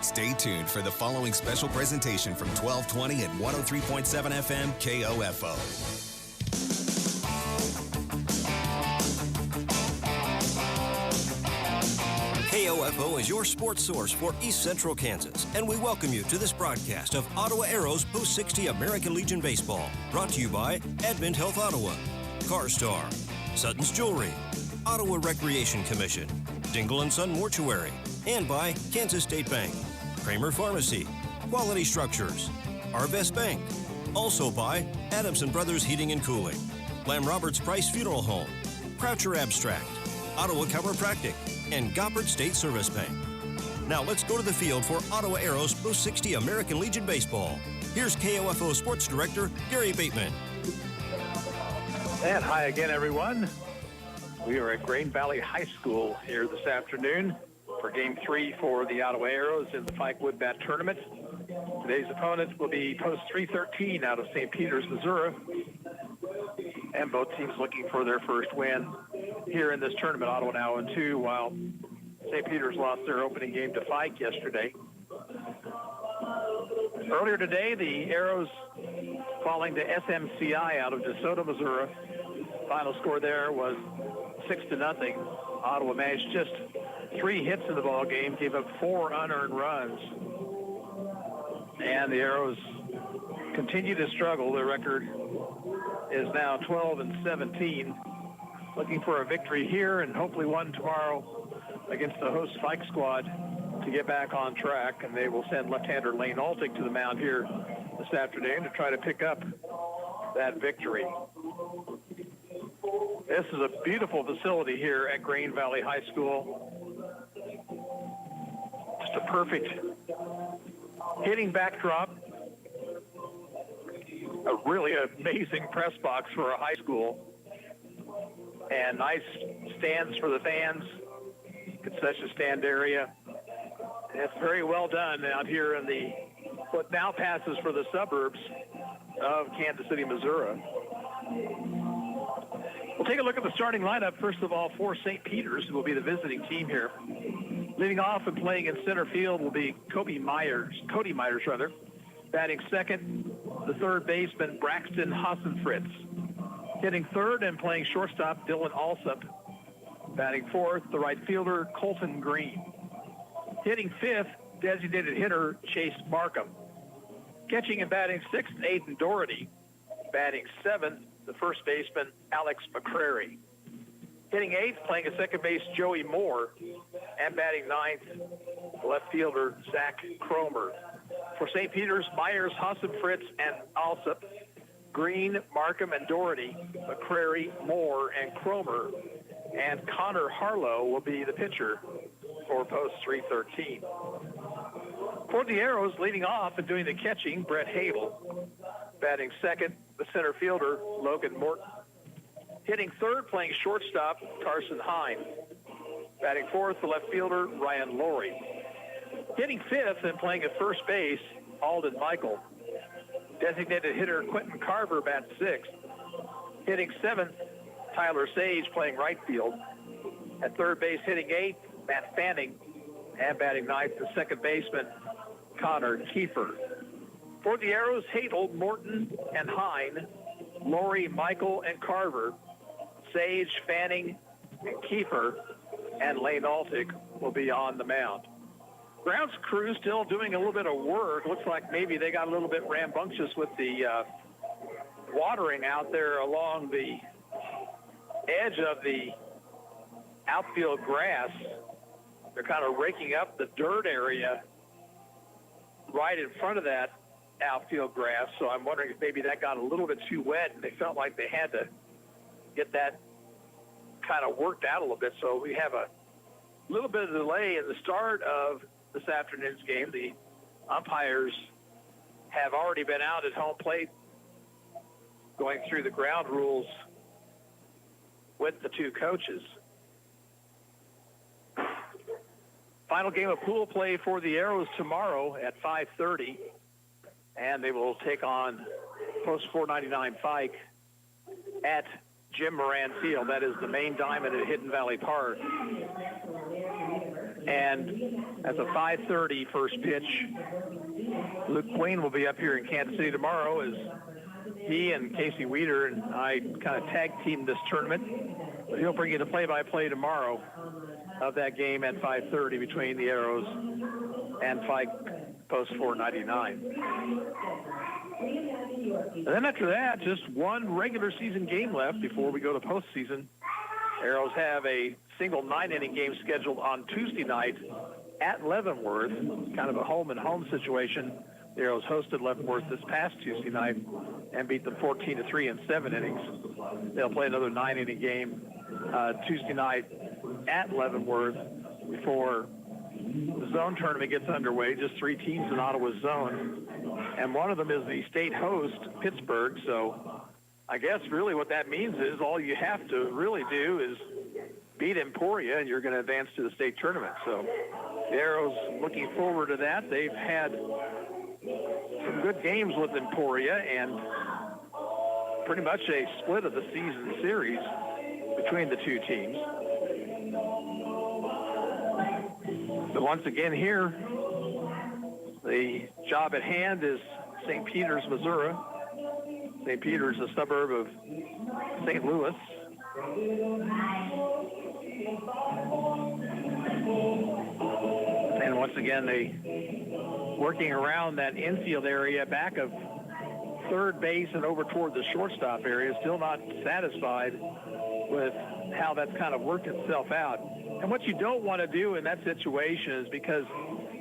Stay tuned for the following special presentation from 1220 at 103.7 FM KOFO. KOFO is your sports source for East Central Kansas, and we welcome you to this broadcast of Ottawa Aeros Post 60 American Legion Baseball, brought to you by Advent Health Ottawa, CarStar, Sutton's Jewelry, Ottawa Recreation Commission, Dingle & Son Mortuary, and by Kansas State Bank, Kramer Pharmacy, Quality Structures, Arvest Bank, also by Adamson Brothers Heating and Cooling, Lamb Roberts Price Funeral Home, Croucher Abstract, Ottawa Chiropractic, and Goppert State Service Bank. Now let's go to the field for Ottawa Aeros Post 60 American Legion Baseball. Here's KOFO Sports Director Gary Bateman. And hi again, everyone. We are at Grain Valley High School here this afternoon for Game 3 for the Ottawa Aeros in the Fike Wood Bat Tournament. Today's opponent will be Post 313 out of St. Peters, Missouri. And both teams looking for their first win here in this tournament. Ottawa now in 2, while St. Peters lost their opening game to Fike yesterday. Earlier today, the Aeros falling to SMCI out of DeSoto, Missouri. Final score there was 6-0. Ottawa managed just 3 hits in the ball game, gave up 4 unearned runs. And the Aeros continue to struggle. Their record is now 12-17. Looking for a victory here and hopefully one tomorrow against the host Fike squad to get back on track. And they will send left-hander Lane Altick to the mound here this afternoon to try to pick up that victory. This is a beautiful facility here at Grain Valley High School. Just a perfect hitting backdrop. A really amazing press box for a high school. And nice stands for the fans, concession stand area. And it's very well done out here in the what now passes for the suburbs of Kansas City, Missouri. We'll take a look at the starting lineup, first of all, for St. Peters, who will be the visiting team here. Leading off and playing in center field will be Cody Myers. Batting second, the third baseman, Braxton Hassenfritz. Hitting third and playing shortstop, Dylan Alsop. Batting fourth, the right fielder, Colton Green. Hitting fifth, designated hitter, Chase Markham. Catching and batting sixth, Aiden Doherty. Batting seventh, the first baseman, Alex McCrary. Hitting eighth, playing at second base, Joey Moore. And batting ninth, left fielder, Zach Cromer. For St. Peters, Myers, Hassenfritz, and Alsop. Green, Markham, and Doherty. McCrary, Moore, and Cromer. And Connor Harlow will be the pitcher for Post 313. For the Aeros, leading off and doing the catching, Brett Havel. Batting second, the center fielder, Logan Morton. Hitting third, playing shortstop, Carson Hine. Batting fourth, the left fielder, Ryan Laurie. Hitting fifth and playing at first base, Alden Michael. Designated hitter, Quentin Carver, bats sixth. Hitting seventh, Tyler Sage, playing right field. At third base, hitting eighth, Matt Fanning. And batting ninth, the second baseman, Connor Kiefer. For the Aeros, Hadel, Morton, and Hine. Laurie, Michael, and Carver. Sage, Fanning, and Kiefer. And Lane Altick will be on the mound. Grounds crew still doing a little bit of work. Looks like maybe they got a little bit rambunctious with the watering out there along the edge of the outfield grass. They're kind of raking up the dirt area right in front of that outfield grass. So I'm wondering if maybe that got a little bit too wet and they felt like they had to get that kind of worked out a little bit. So we have a little bit of delay in the start of this afternoon's game. The umpires have already been out at home plate going through the ground rules with the two coaches. Final game of pool play for the Aeros tomorrow at 5:30, and they will take on Post 499 Fike at Jim Moran Field. That is the main diamond at Hidden Valley Park. And that's a 5:30 first pitch. Luke Queen will be up here in Kansas City tomorrow as he and Casey Weeder and I kind of tag teamed this tournament. But he'll bring you the play-by-play tomorrow of that game at 5:30 between the Arrows and Fike Post 499. And then after that, just one regular season game left before we go to postseason. Arrows have a single 9-inning game scheduled on Tuesday night at Leavenworth, kind of a home-and-home situation. The Arrows hosted Leavenworth this past Tuesday night and beat them 14-3 in 7 innings. They'll play another 9-inning game Tuesday night at Leavenworth before the zone tournament gets underway. Just 3 teams in Ottawa's zone, and one of them is the state host, Pittsburgh. So I guess really what that means is all you have to really do is beat Emporia, and you're going to advance to the state tournament. So the Arrows looking forward to that. They've had some good games with Emporia and pretty much a split of the season series between the two teams. But once again here, the job at hand is St. Peters, Missouri. St. Peters, a suburb of St. Louis. And once again, they working around that infield area back of third base and over toward the shortstop area, still not satisfied with how that's kind of worked itself out. And what you don't want to do in that situation is, because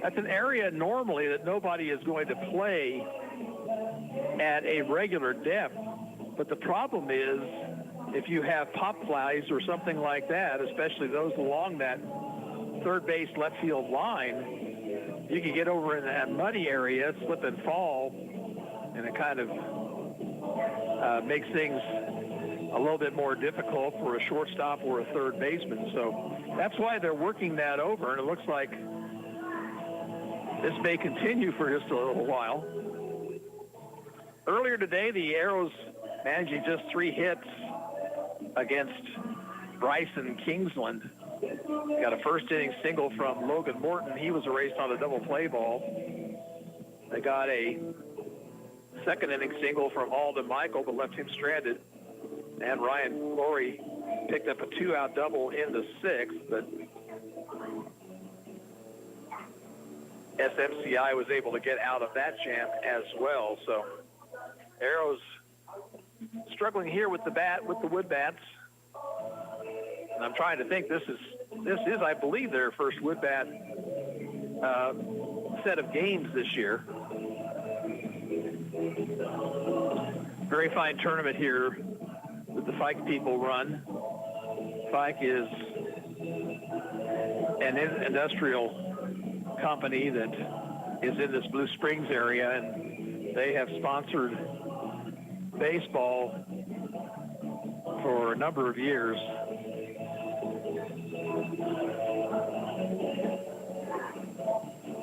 that's an area normally that nobody is going to play at a regular depth. But the problem is, if you have pop flies or something like that, especially those along that third base left field line, you can get over in that muddy area, slip and fall, and it kind of makes things a little bit more difficult for a shortstop or a third baseman. So that's why they're working that over, and it looks like this may continue for just a little while. Earlier today, the Arrows managing just 3 hits against Bryson Kingsland. Got a first-inning single from Logan Morton. He was erased on a double play ball. They got a second-inning single from Alden Michael, but left him stranded. And Ryan Laurie picked up a 2-out double in the 6th, but SMCI was able to get out of that jam as well. So Arrows struggling here with the bat, with the wood bats. And I'm trying to think, this is, I believe, their first wood bat set of games this year. Very fine tournament here that the Fike people run. Fike is an industrial company that is in this Blue Springs area, and they have sponsored baseball for a number of years.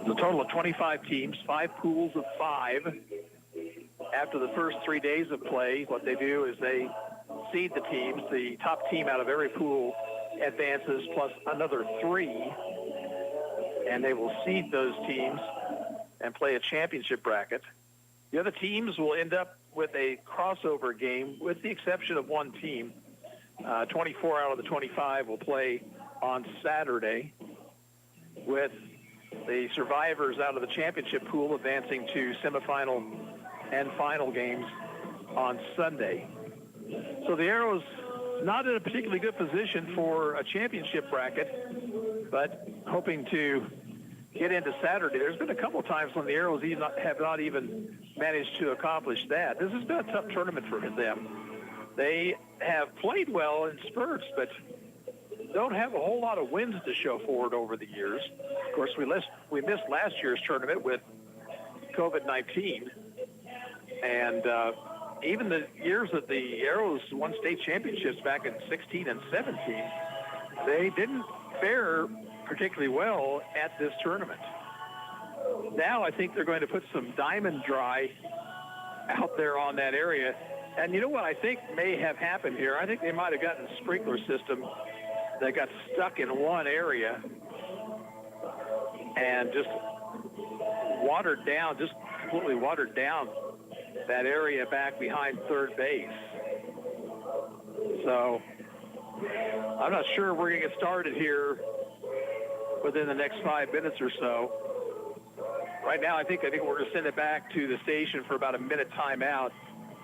There's a total of 25 teams, 5 pools of 5. After the first 3 days of play, what they do is they seed the teams. The top team out of every pool advances plus another 3, and they will seed those teams and play a championship bracket. The other teams will end up with a crossover game, with the exception of one team. 24 out of the 25 will play on Saturday, with the survivors out of the championship pool advancing to semifinal and final games on Sunday. So the Arrows not in a particularly good position for a championship bracket, but hoping to get into Saturday. There's been a couple of times when the Arrows have not even managed to accomplish that. This has been a tough tournament for them. They have played well in spurts, but don't have a whole lot of wins to show for it over the years. Of course, we missed last year's tournament with COVID-19. And even the years that the Arrows won state championships back in 16 and 17, they didn't fare particularly well at this tournament. Now I think they're going to put some diamond dry out there on that area. And you know what I think may have happened here? I think they might have gotten a sprinkler system that got stuck in one area and just completely watered down that area back behind third base. So I'm not sure we're going to get started here within the next 5 minutes or so. Right now, I think we're going to send it back to the station for about a minute timeout.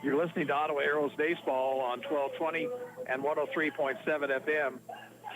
You're listening to Ottawa Arrows Baseball on 1220 and 103.7 FM.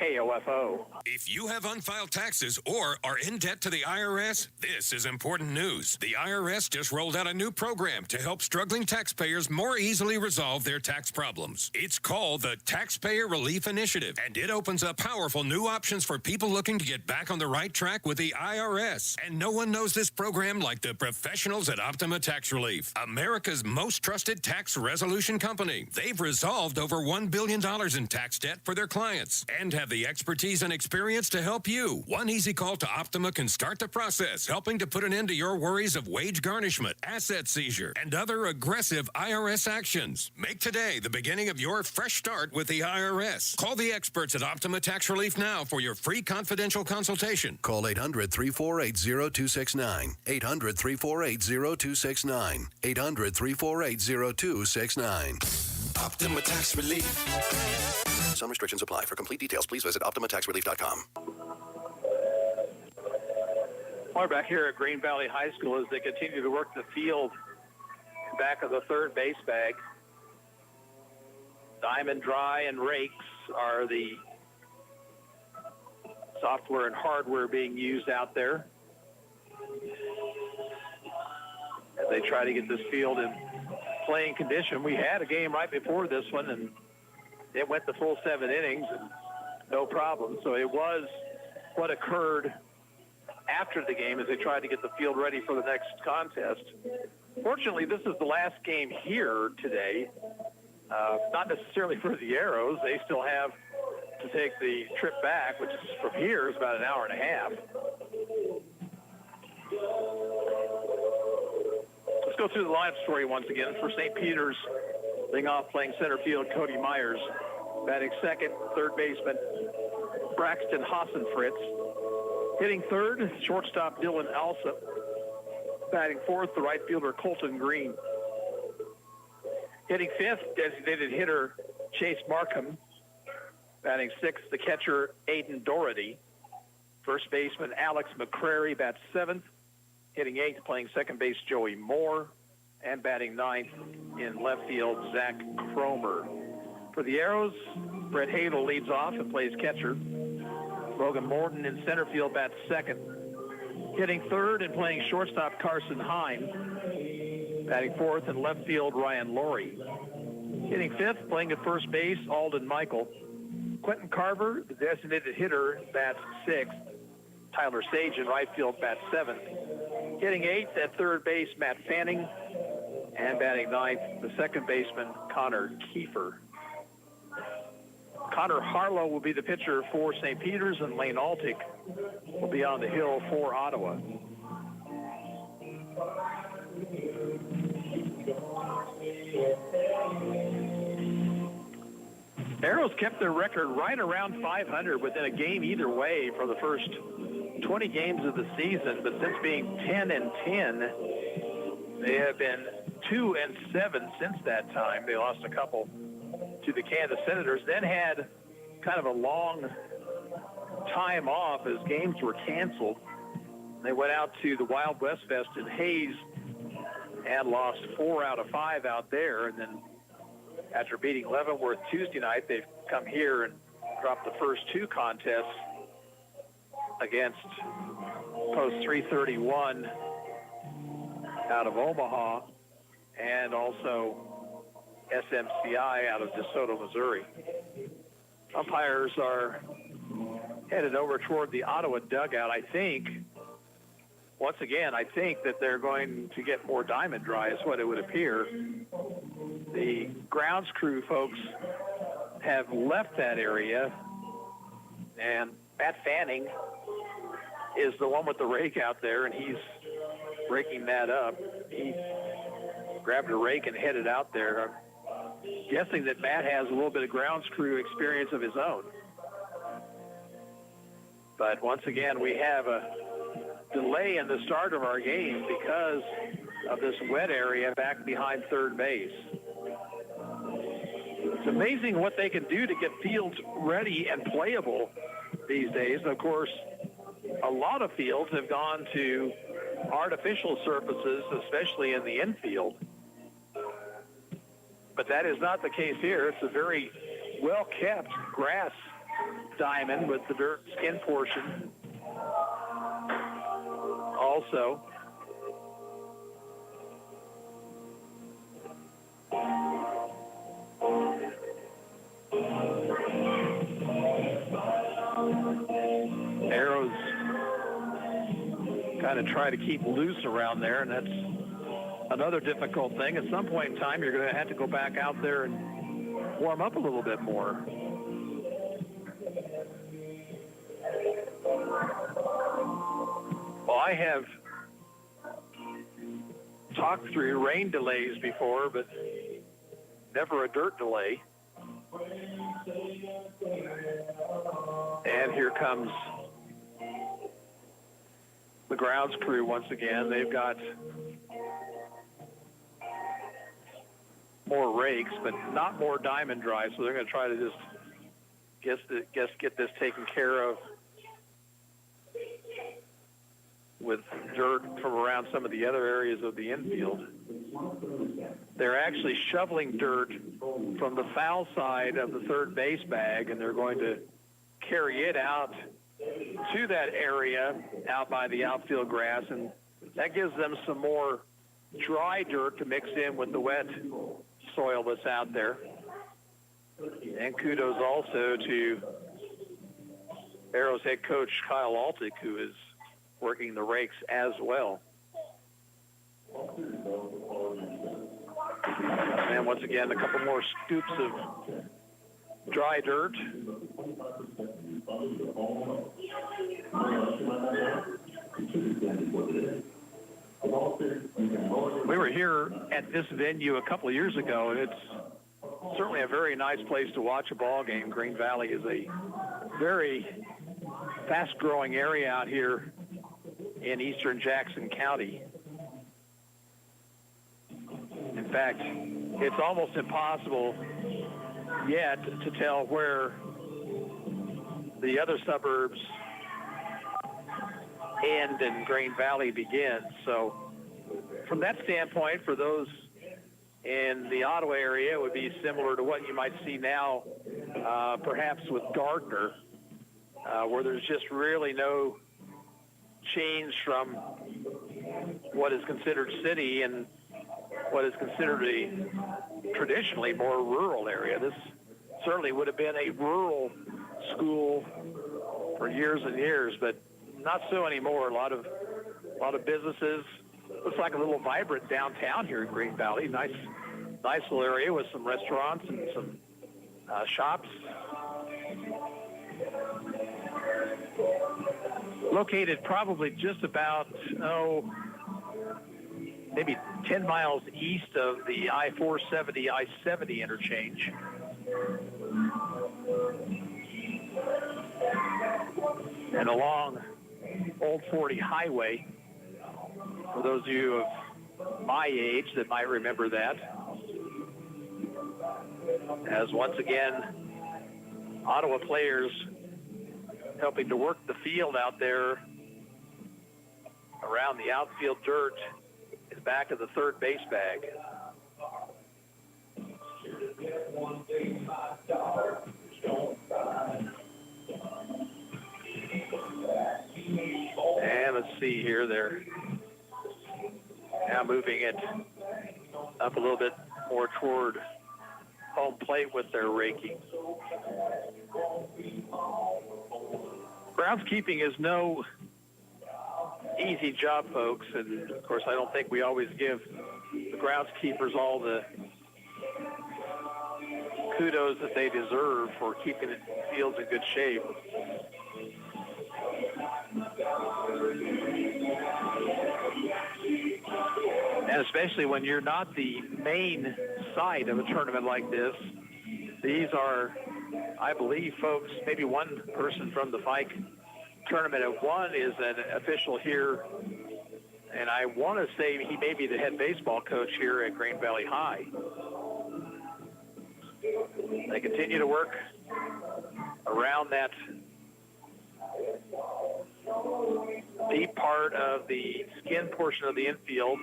KOFO. If you have unfiled taxes or are in debt to the IRS, this is important news. The IRS just rolled out a new program to help struggling taxpayers more easily resolve their tax problems. It's called the Taxpayer Relief Initiative, and it opens up powerful new options for people looking to get back on the right track with the IRS. And no one knows this program like the professionals at Optima Tax Relief, America's most trusted tax resolution company. They've resolved over $1 billion in tax debt for their clients and have the expertise and experience to help you. One easy call to Optima can start the process, helping to put an end to your worries of wage garnishment, asset seizure, and other aggressive IRS actions. Make today the beginning of your fresh start with the IRS. Call the experts at Optima Tax Relief now for your free confidential consultation. Call 800-348-0269. 800-348-0269. 800-348-0269. Optima Tax Relief. Some restrictions apply. For complete details, please visit OptimaTaxRelief.com. We're back here at Green Valley High School as they continue to work the field back of the third base bag. Diamond Dry and rakes are the software and hardware being used out there as they try to get this field in playing condition. We had a game right before this one, and it went the full 7 innings, and no problem. So it was what occurred after the game as they tried to get the field ready for the next contest. Fortunately, this is the last game here today. Not necessarily for the Arrows. They still have to take the trip back, which is from here is about an hour and a half. Let's go through the lineup story once again. For St. Peter's, leading off playing center field, Cody Myers. Batting second, third baseman, Braxton Hassenfritz. Hitting third, shortstop Dylan Alsop. Batting fourth, the right fielder Colton Green. Hitting fifth, designated hitter Chase Markham. Batting sixth, the catcher Aiden Doherty. First baseman Alex McCrary bats seventh. Hitting eighth, playing second base Joey Moore. And batting ninth in left field, Zach Cromer. For the Arrows, Brett Hadel leads off and plays catcher. Logan Morton in center field bats second. Hitting third and playing shortstop, Carson Hine. Batting fourth in left field, Ryan Laurie. Hitting fifth, playing at first base, Alden Michael. Quentin Carver, the designated hitter, bats sixth. Tyler Sage in right field bats seventh. Hitting eighth at third base, Matt Fanning. And batting ninth, the second baseman, Connor Kiefer. Connor Harlow will be the pitcher for St. Peter's, and Lane Altick will be on the hill for Ottawa. Arrows kept their record right around 500 within a game either way for the first 20 games of the season, but since being 10-10, they have been 2-7 since that time. They lost a couple to the Kansas Senators, then had kind of a long time off as games were canceled. They went out to the Wild West Fest in Hayes and lost 4 out of 5 out there. And then after beating Leavenworth Tuesday night, they've come here and dropped the first 2 contests against Post 331 out of Omaha and also SMCI out of DeSoto, Missouri. Umpires are headed over toward the Ottawa dugout. I think that they're going to get more diamond dry is what it would appear. The grounds crew folks have left that area, and Matt Fanning is the one with the rake out there, and he's raking that up. He grabbed a rake and headed out there. I'm guessing that Matt has a little bit of grounds crew experience of his own. But once again, we have a delay in the start of our game because of this wet area back behind third base. It's amazing what they can do to get fields ready and playable these days. Of course, a lot of fields have gone to artificial surfaces, especially in the infield. But that is not the case here. It's a very well-kept grass diamond with the dirt skin portion also. Arrows kind of try to keep loose around there, and that's another difficult thing. At some point in time, you're going to have to go back out there and warm up a little bit more. Well, I have talked through rain delays before, but never a dirt delay. And here comes the grounds crew once again. They've got more rakes, but not more diamond drive, so they're going to try to just get this taken care of with dirt from around some of the other areas of the infield. They're actually shoveling dirt from the foul side of the third base bag, and they're going to carry it out to that area out by the outfield grass, and that gives them some more dry dirt to mix in with the wet soil that's out there. And kudos also to Arrows head coach Kyle Altick, who is working the rakes as well. And once again, a couple more scoops of dry dirt. We were here at this venue a couple of years ago, and it's certainly a very nice place to watch a ball game. Green Valley is a very fast-growing area out here in eastern Jackson County. In fact, it's almost impossible yet to tell where the other suburbs end and Green Valley begins. So from that standpoint, for those in the Ottawa area, it would be similar to what you might see now, perhaps with Gardner, where there's just really no change from what is considered city and what is considered a traditionally more rural area. This certainly would have been a rural school for years and years, but not so anymore. A lot of businesses. Looks like a little vibrant downtown here in Green Valley. Nice little area with some restaurants and some shops. Located probably just about, maybe 10 miles east of the I-470, I-70 interchange. And along Old 40 Highway, for those of you of my age that might remember that, as once again, Ottawa players helping to work the field out there around the outfield dirt in the back of the third base bag. And let's see here, they're now moving it up a little bit more toward home plate with their raking. Groundskeeping is no easy job, folks, and of course I don't think we always give the groundskeepers all the kudos that they deserve for keeping the fields in good shape. And especially when you're not the main site of a tournament like this, these are, I believe, folks, maybe one person from the Fike tournament at one is an official here, and I want to say he may be the head baseball coach here at Green Valley High. They continue to work around that deep part of the skin portion of the infield,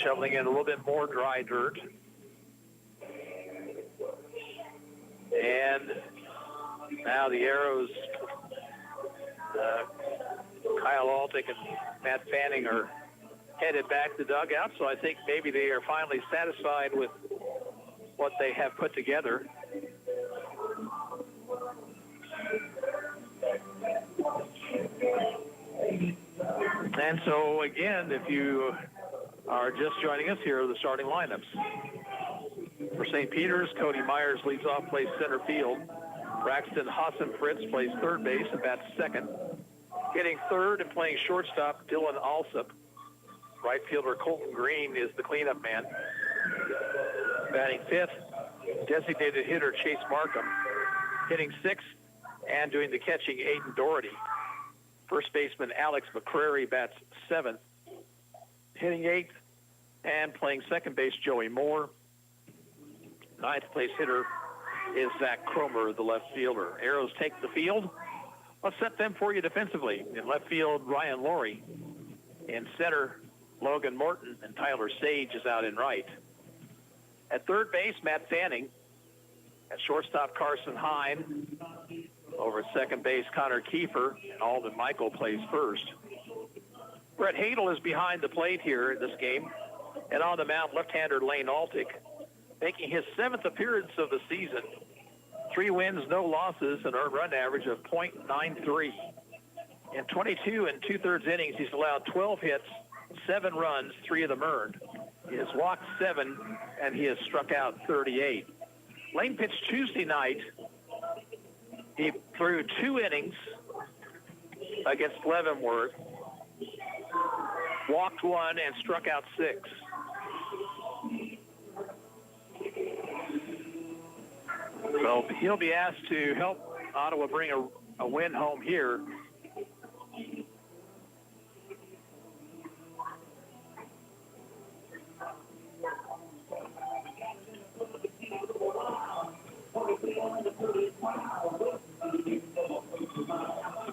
shoveling in a little bit more dry dirt. And now the Arrows, Kyle Altick and Matt Fanning are headed back to the dugout, so I think maybe they are finally satisfied with what they have put together. And so, again, if you are just joining us, here are the starting lineups. For St. Peter's, Cody Myers leads off, plays center field. Braxton Hassan-Fritz plays third base and bats second. Hitting third and playing shortstop, Dylan Alsop. Right fielder Colton Green is the cleanup man. Batting fifth, designated hitter Chase Markham. Hitting sixth and doing the catching, Aiden Doherty. First baseman Alex McCrary bats seventh. Hitting eighth and playing second base, Joey Moore. Ninth place hitter is Zach Cromer, the left fielder. Arrows take the field. Let's set them for you defensively. In left field, Ryan Laurie. In center, Logan Morton, and Tyler Sage is out in right. At third base, Matt Fanning. At shortstop, Carson Hine. Over at second base, Connor Kiefer, and Alden Michael plays first. Brett Hadel is behind the plate here in this game. And on the mound, left-hander Lane Altick, making his seventh appearance of the season. 3 wins, no losses, an earned run average of .93. In 22 and 2/3 innings, he's allowed 12 hits, 7 runs, 3 of them earned. He has walked 7, and he has struck out 38. Lane pitched Tuesday night. He threw 2 innings against Leavenworth, walked 1, and struck out 6. So he'll be asked to help Ottawa bring a win home here.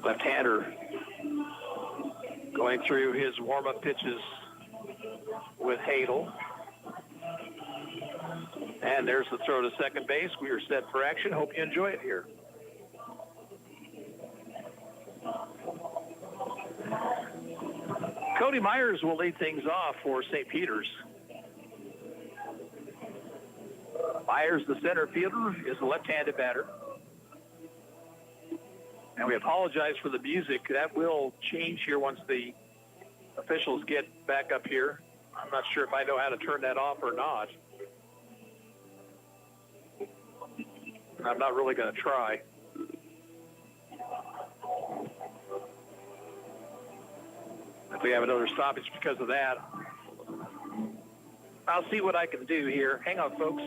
Left-hander going through his warm-up pitches with Hadel. And there's the throw to second base. We are set for action. Hope you enjoy it here. Cody Myers will lead things off for St. Peter's. Myers, the center fielder, is a left-handed batter. And we apologize for the music. That will change here once the officials get back up here. I'm not sure if I know how to turn that off or not. I'm not really going to try. If we have another stoppage because of that, I'll see what I can do here. Hang on, folks.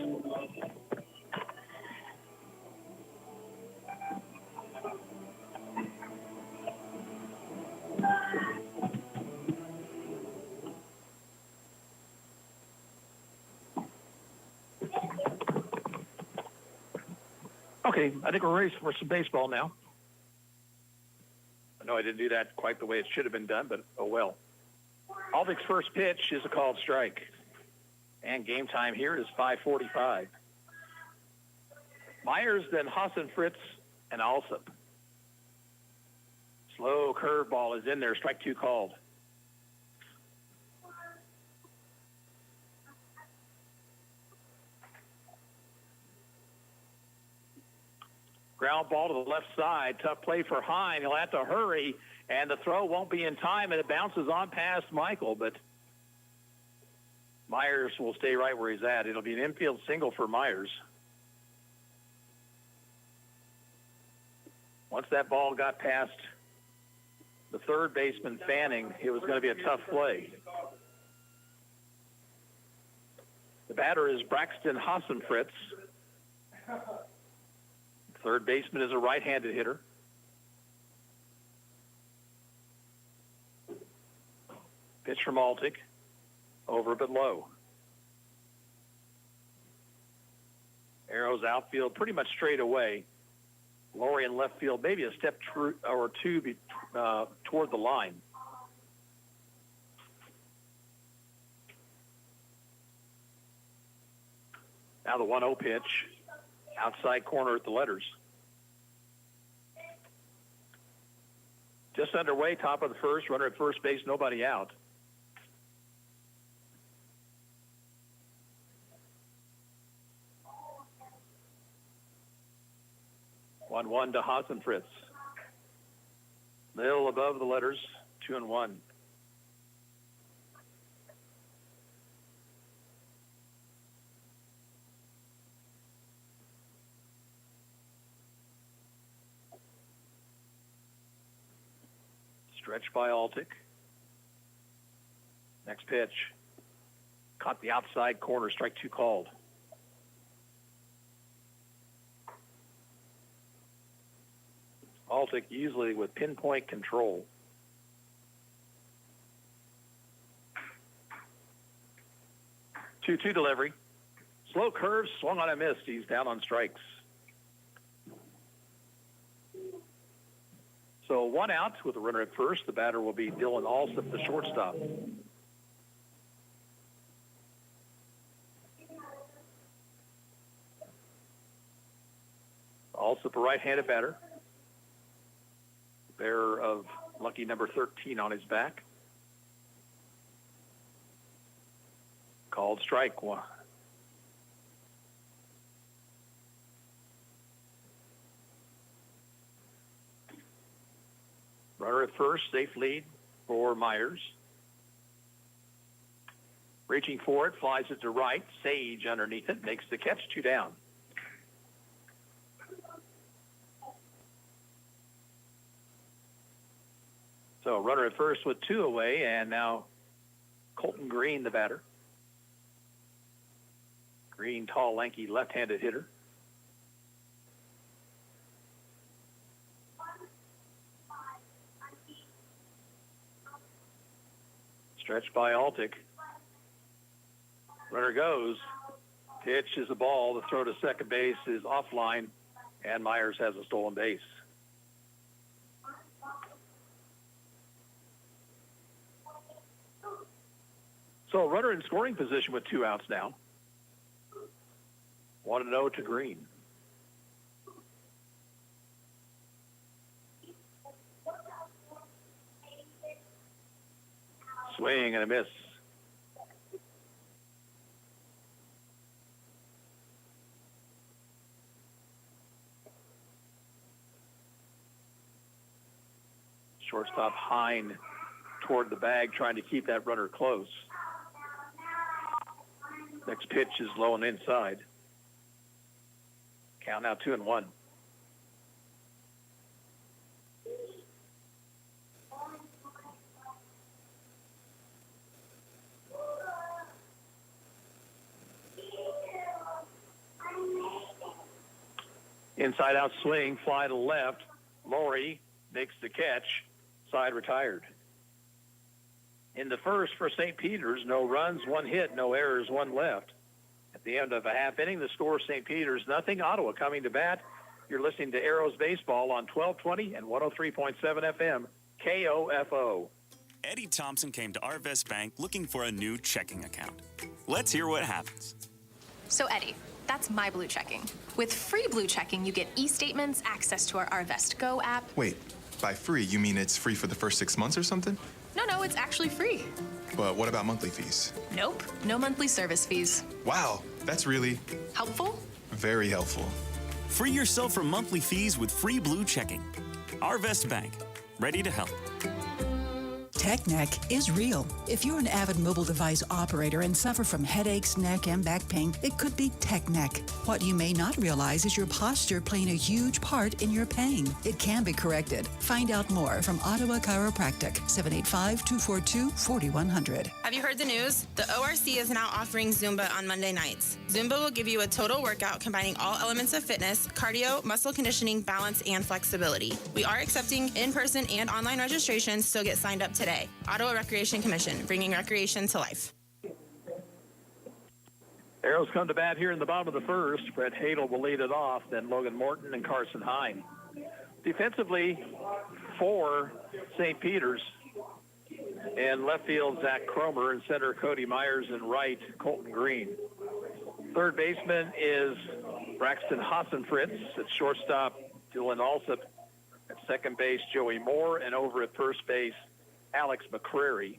Okay, I think we're ready for some baseball now. I know I didn't do that quite the way it should have been done, but oh well. Altick's first pitch is a called strike. And game time here is 5:45. Myers, then Hassan-Fritz, and Alsop. Slow curveball is in there, strike 2 called. Ground ball to the left side. Tough play for Hine. He'll have to hurry, and the throw won't be in time, and it bounces on past Michael, but Myers will stay right where he's at. It'll be an infield single for Myers. Once that ball got past the third baseman, Fanning, it was going to be a tough play. The batter is Braxton Hassan-Fritz. Third baseman is a right-handed hitter. Pitch from Altick. Over but low. Arrows outfield pretty much straight away. Laurie in left field, maybe a step or two toward the line. Now the 1-0 pitch. Outside corner at the letters. Just underway, top of the first. Runner at first base, nobody out. One to Hasenfritz. Little above the letters, 2-1. Stretch by Altick. Next pitch. Caught the outside corner, strike 2 called. Altick usually with pinpoint control. Two delivery. Slow curve, swung on a miss. He's down on strikes. So 1 out with a runner at first. The batter will be Dylan Alsop, the shortstop. Alsop, a right-handed batter. Bearer of lucky number 13 on his back. Called strike 1. Runner at first, safe lead for Myers. Reaching for it, flies it to right. Sage underneath it, makes the catch, 2 down. So runner at first with 2 away, and now Colton Green, the batter. Green, tall, lanky, left-handed hitter. Stretched by Altick. Runner goes. Pitch is a ball. The throw to second base is offline, and Myers has a stolen base. So runner in scoring position with 2 outs now. 1-0 to Green. Swing and a miss. Shortstop Hine toward the bag, trying to keep that runner close. Next pitch is low and inside. Count now 2-1. Inside out swing, fly to left. Laurie makes the catch. Side retired. In the first for St. Peter's, no runs, 1 hit, no errors, 1 left. At the end of a half inning, the score, St. Peter's nothing. Ottawa coming to bat. You're listening to Arrows Baseball on 1220 and 103.7 FM, KOFO. Eddie Thompson came to Arvest Bank looking for a new checking account. Let's hear what happens. So Eddie, that's my Blue Checking. With free Blue Checking, you get e-statements, access to our Arvest Go app. Wait, by free, you mean it's free for the first 6 months or something? No, it's actually free. But what about monthly fees? Nope, no monthly service fees. Wow, that's really Helpful? very helpful. Free yourself from monthly fees with free Blue Checking. Arvest Bank, ready to help. Tech neck is real. If you're an avid mobile device operator and suffer from headaches, neck, and back pain, it could be tech neck. What you may not realize is your posture playing a huge part in your pain. It can be corrected. Find out more from Ottawa Chiropractic, 785-242-4100. Have you heard the news? The ORC is now offering Zumba on Monday nights. Zumba will give you a total workout combining all elements of fitness, cardio, muscle conditioning, balance, and flexibility. We are accepting in-person and online registrations, so get signed up today. today. Ottawa Recreation Commission, bringing recreation to life. Arrows come to bat here in the bottom of the first. Brett Hadel will lead it off, then Logan Morton and Carson Hine. Defensively, for St. Peter's, in left field, Zach Cromer, and center, Cody Myers, and right, Colton Green. Third baseman is Braxton Hassenfritz. At shortstop, Dylan Alsop. At second base, Joey Moore, and over at first base, Alex McCrary.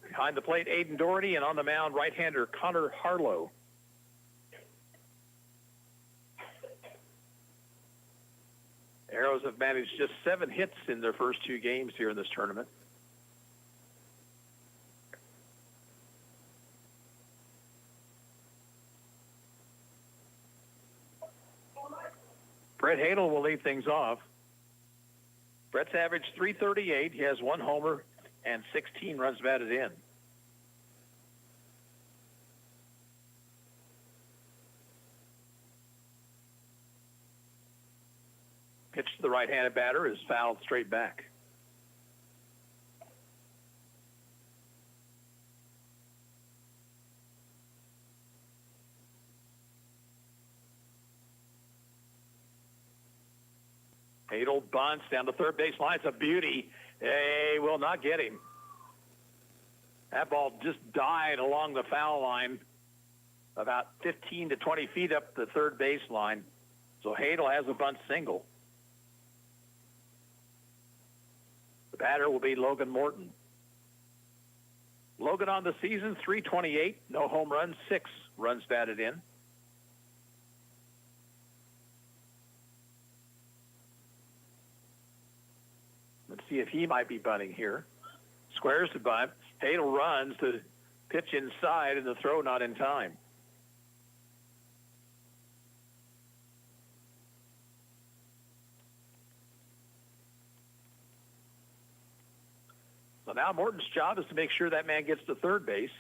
Behind the plate, Aiden Doherty, and on the mound, right-hander Connor Harlow. Arrows have managed just 7 hits in their first 2 games here in this tournament. Brett Hadel will lead things off. Brett's averaged .338. He has 1 homer and 16 runs batted in. Pitch to the right-handed batter is fouled straight back. Hadel bunts down the third base line. It's a beauty. They will not get him. That ball just died along the foul line about 15 to 20 feet up the third base line. So Hadel has a bunt single. The batter will be Logan Morton. Logan on the season, .328, no home runs, 6 runs batted in. Let's see if he might be bunting here. Squares to bunt. Hadel runs to pitch inside, and the throw not in time. So now Morton's job is to make sure that man gets to third base.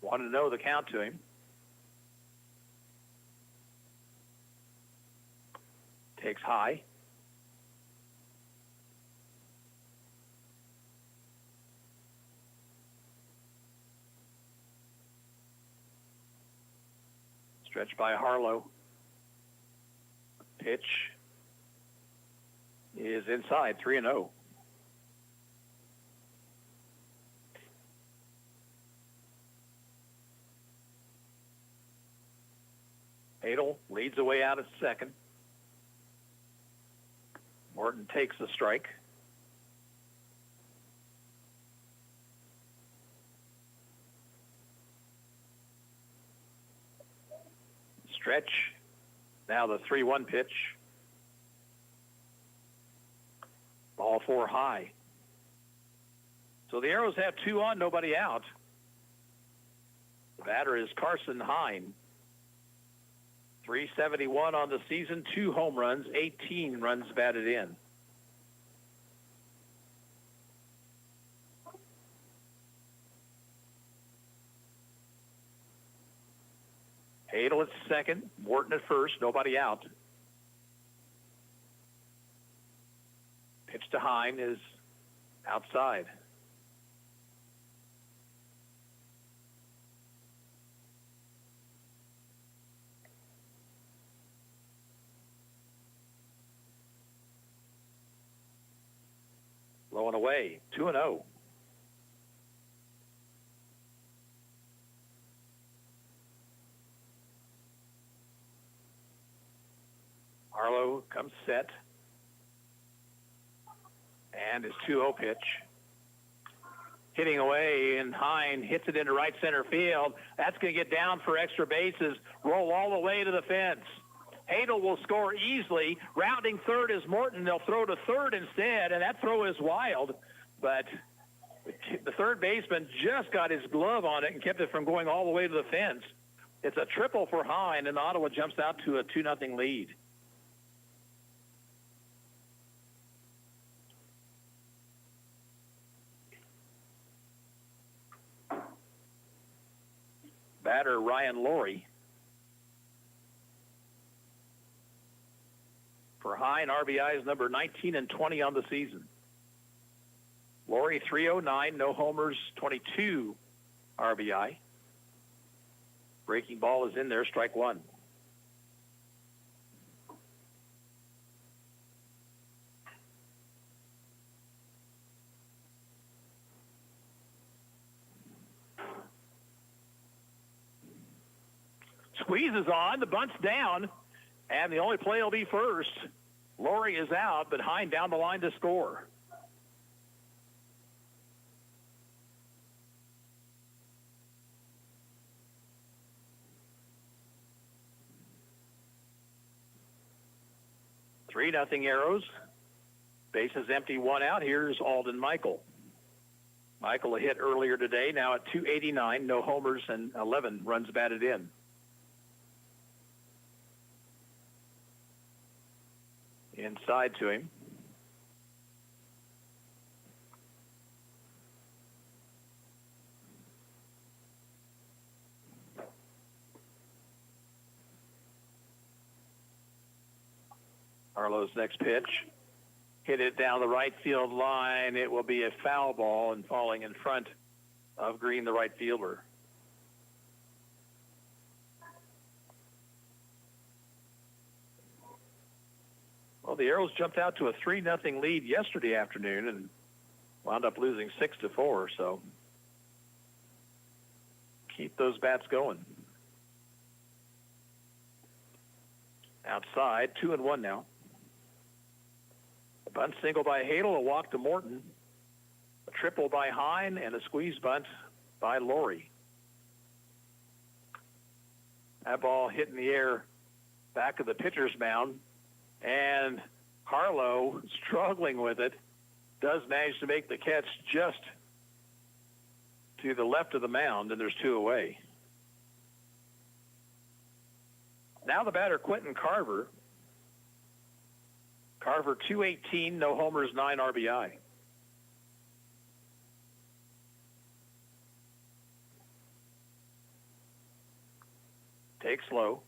Wanted to know the count to him. Takes high. Stretched by Harlow. Pitch is inside, 3-0. Hadel leads away out at second. Morton takes the strike. Stretch. Now the 3-1 pitch. Ball 4 high. So the Arrows have 2 on, nobody out. The batter is Carson Hine. .371 on the season, 2 home runs, 18 runs batted in. Hadel at second, Morton at first, nobody out. Pitch to Hine is outside. Low and away, 2-0. Harlow comes set. And his 2-0 pitch. Hitting away, and Hine hits it into right center field. That's going to get down for extra bases. Roll all the way to the fence. Hadel will score easily. Rounding third is Morton. They'll throw to third instead, and that throw is wild. But the third baseman just got his glove on it and kept it from going all the way to the fence. It's a triple for Hine, and Ottawa jumps out to a 2-0 lead. Batter Ryan Laurie. For Hine, RBI is number 19 and 20 on the season. Laurie, 309, no homers, 22 RBI. Breaking ball is in there, strike one. Squeeze is on, the bunt's down, and the only play will be first. Laurie is out, but Hine down the line to score. Three nothing Arrows. Bases empty, one out. Here's Alden Michael. Michael a hit earlier today, now at 289, no homers and 11 runs batted in. Inside to him. Arlo's next pitch. Hit it down the right field line. It will be a foul ball and falling in front of Green, the right fielder. Well, the Arrows jumped out to a 3-0 lead yesterday afternoon and wound up losing 6-4, so keep those bats going. Outside, 2-1 now. A bunt single by Hadel, a walk to Morton, a triple by Hine, and a squeeze bunt by Laurie. That ball hit in the air back of the pitcher's mound, and Harlow, struggling with it, does manage to make the catch just to the left of the mound, and there's two away. Now the batter, Quentin Carver. Carver, 218, no homers, 9 RBI. Takes low.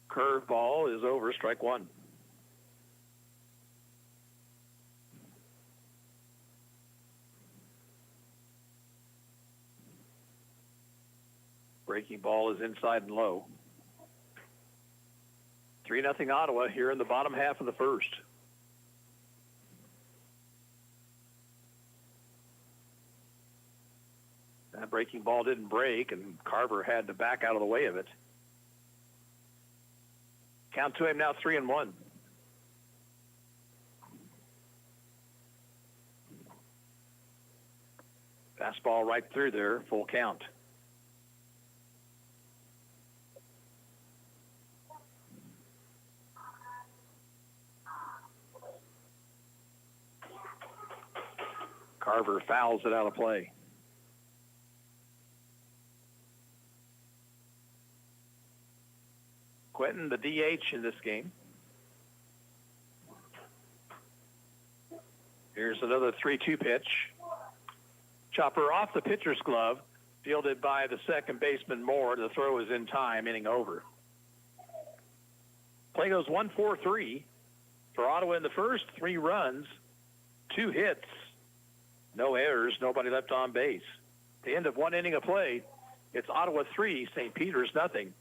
Curveball is over, strike one. Breaking ball is inside and low. 3-0 Ottawa here in the bottom half of the first. That breaking ball didn't break, and Carver had to back out of the way of it. Count to him now, 3-1. Fastball right through there, full count. Carver fouls it out of play. Quentin, the DH in this game. Here's another 3-2 pitch. Chopper off the pitcher's glove, fielded by the second baseman Moore. The throw is in time, inning over. Play goes 1-4-3 for Ottawa in the first. 3 runs, 2 hits, no errors, nobody left on base. The end of 1 inning of play. It's Ottawa 3, St. Peter's nothing.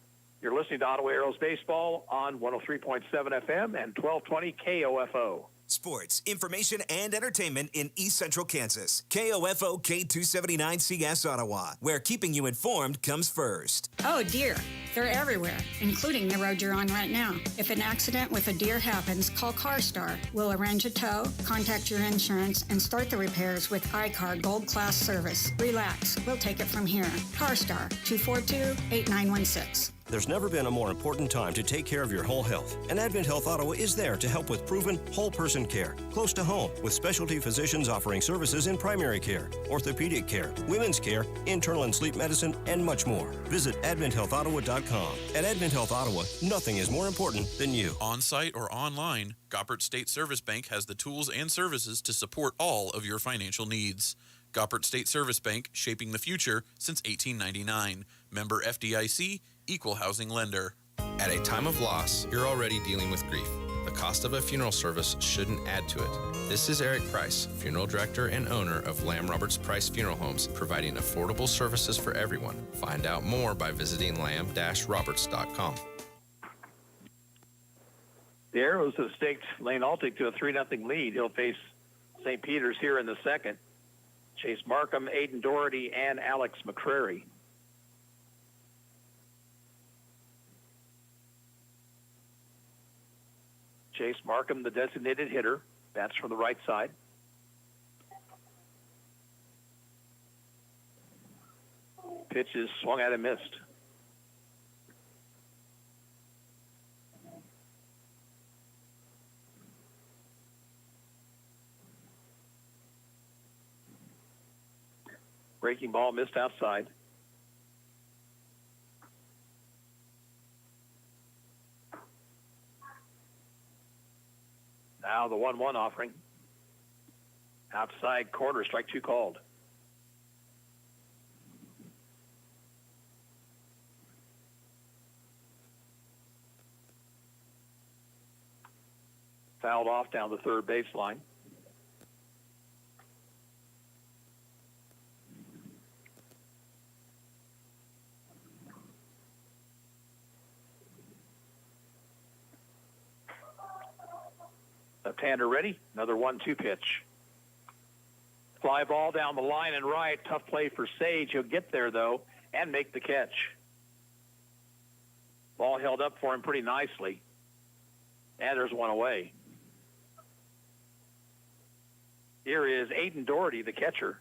You're listening to Ottawa Arrows Baseball on 103.7 FM and 1220 KOFO. Sports, information, and entertainment in East Central Kansas. KOFO K279CS Ottawa, where keeping you informed comes first. Oh, deer. They're everywhere, including the road you're on right now. If an accident with a deer happens, call CarStar. We'll arrange a tow, contact your insurance, and start the repairs with iCar Gold Class service. Relax. We'll take it from here. CarStar, 242-8916. There's never been a more important time to take care of your whole health, and Advent Health Ottawa is there to help with proven whole-person care, close to home, with specialty physicians offering services in primary care, orthopedic care, women's care, internal and sleep medicine, and much more. Visit AdventHealthOttawa.com. At Advent Health Ottawa, nothing is more important than you. On-site or online, Goppert State Service Bank has the tools and services to support all of your financial needs. Goppert State Service Bank, shaping the future since 1899. Member FDIC, equal housing lender. At a time of loss, you're already dealing with grief. The cost of a funeral service shouldn't add to it. This is Eric Price, funeral director and owner of Lamb Roberts Price Funeral Homes, providing affordable services for everyone. Find out more by visiting lamb-roberts.com. The Arrows have staked Lane Altic to a 3-0 lead. He'll face St. Peter's here in the second. Chase Markham, Aiden Doherty, and Alex McCrary. Chase Markham, the designated hitter, bats from the right side. Pitch is swung at and missed. Breaking ball missed outside. Now the 1-1 offering. Outside corner, strike 2 called. Fouled off down the third baseline. Left-hander ready. Another 1-2 pitch. Fly ball down the line and right. Tough play for Sage. He'll get there, though, and make the catch. Ball held up for him pretty nicely. And there's one away. Here is Aiden Doherty, the catcher.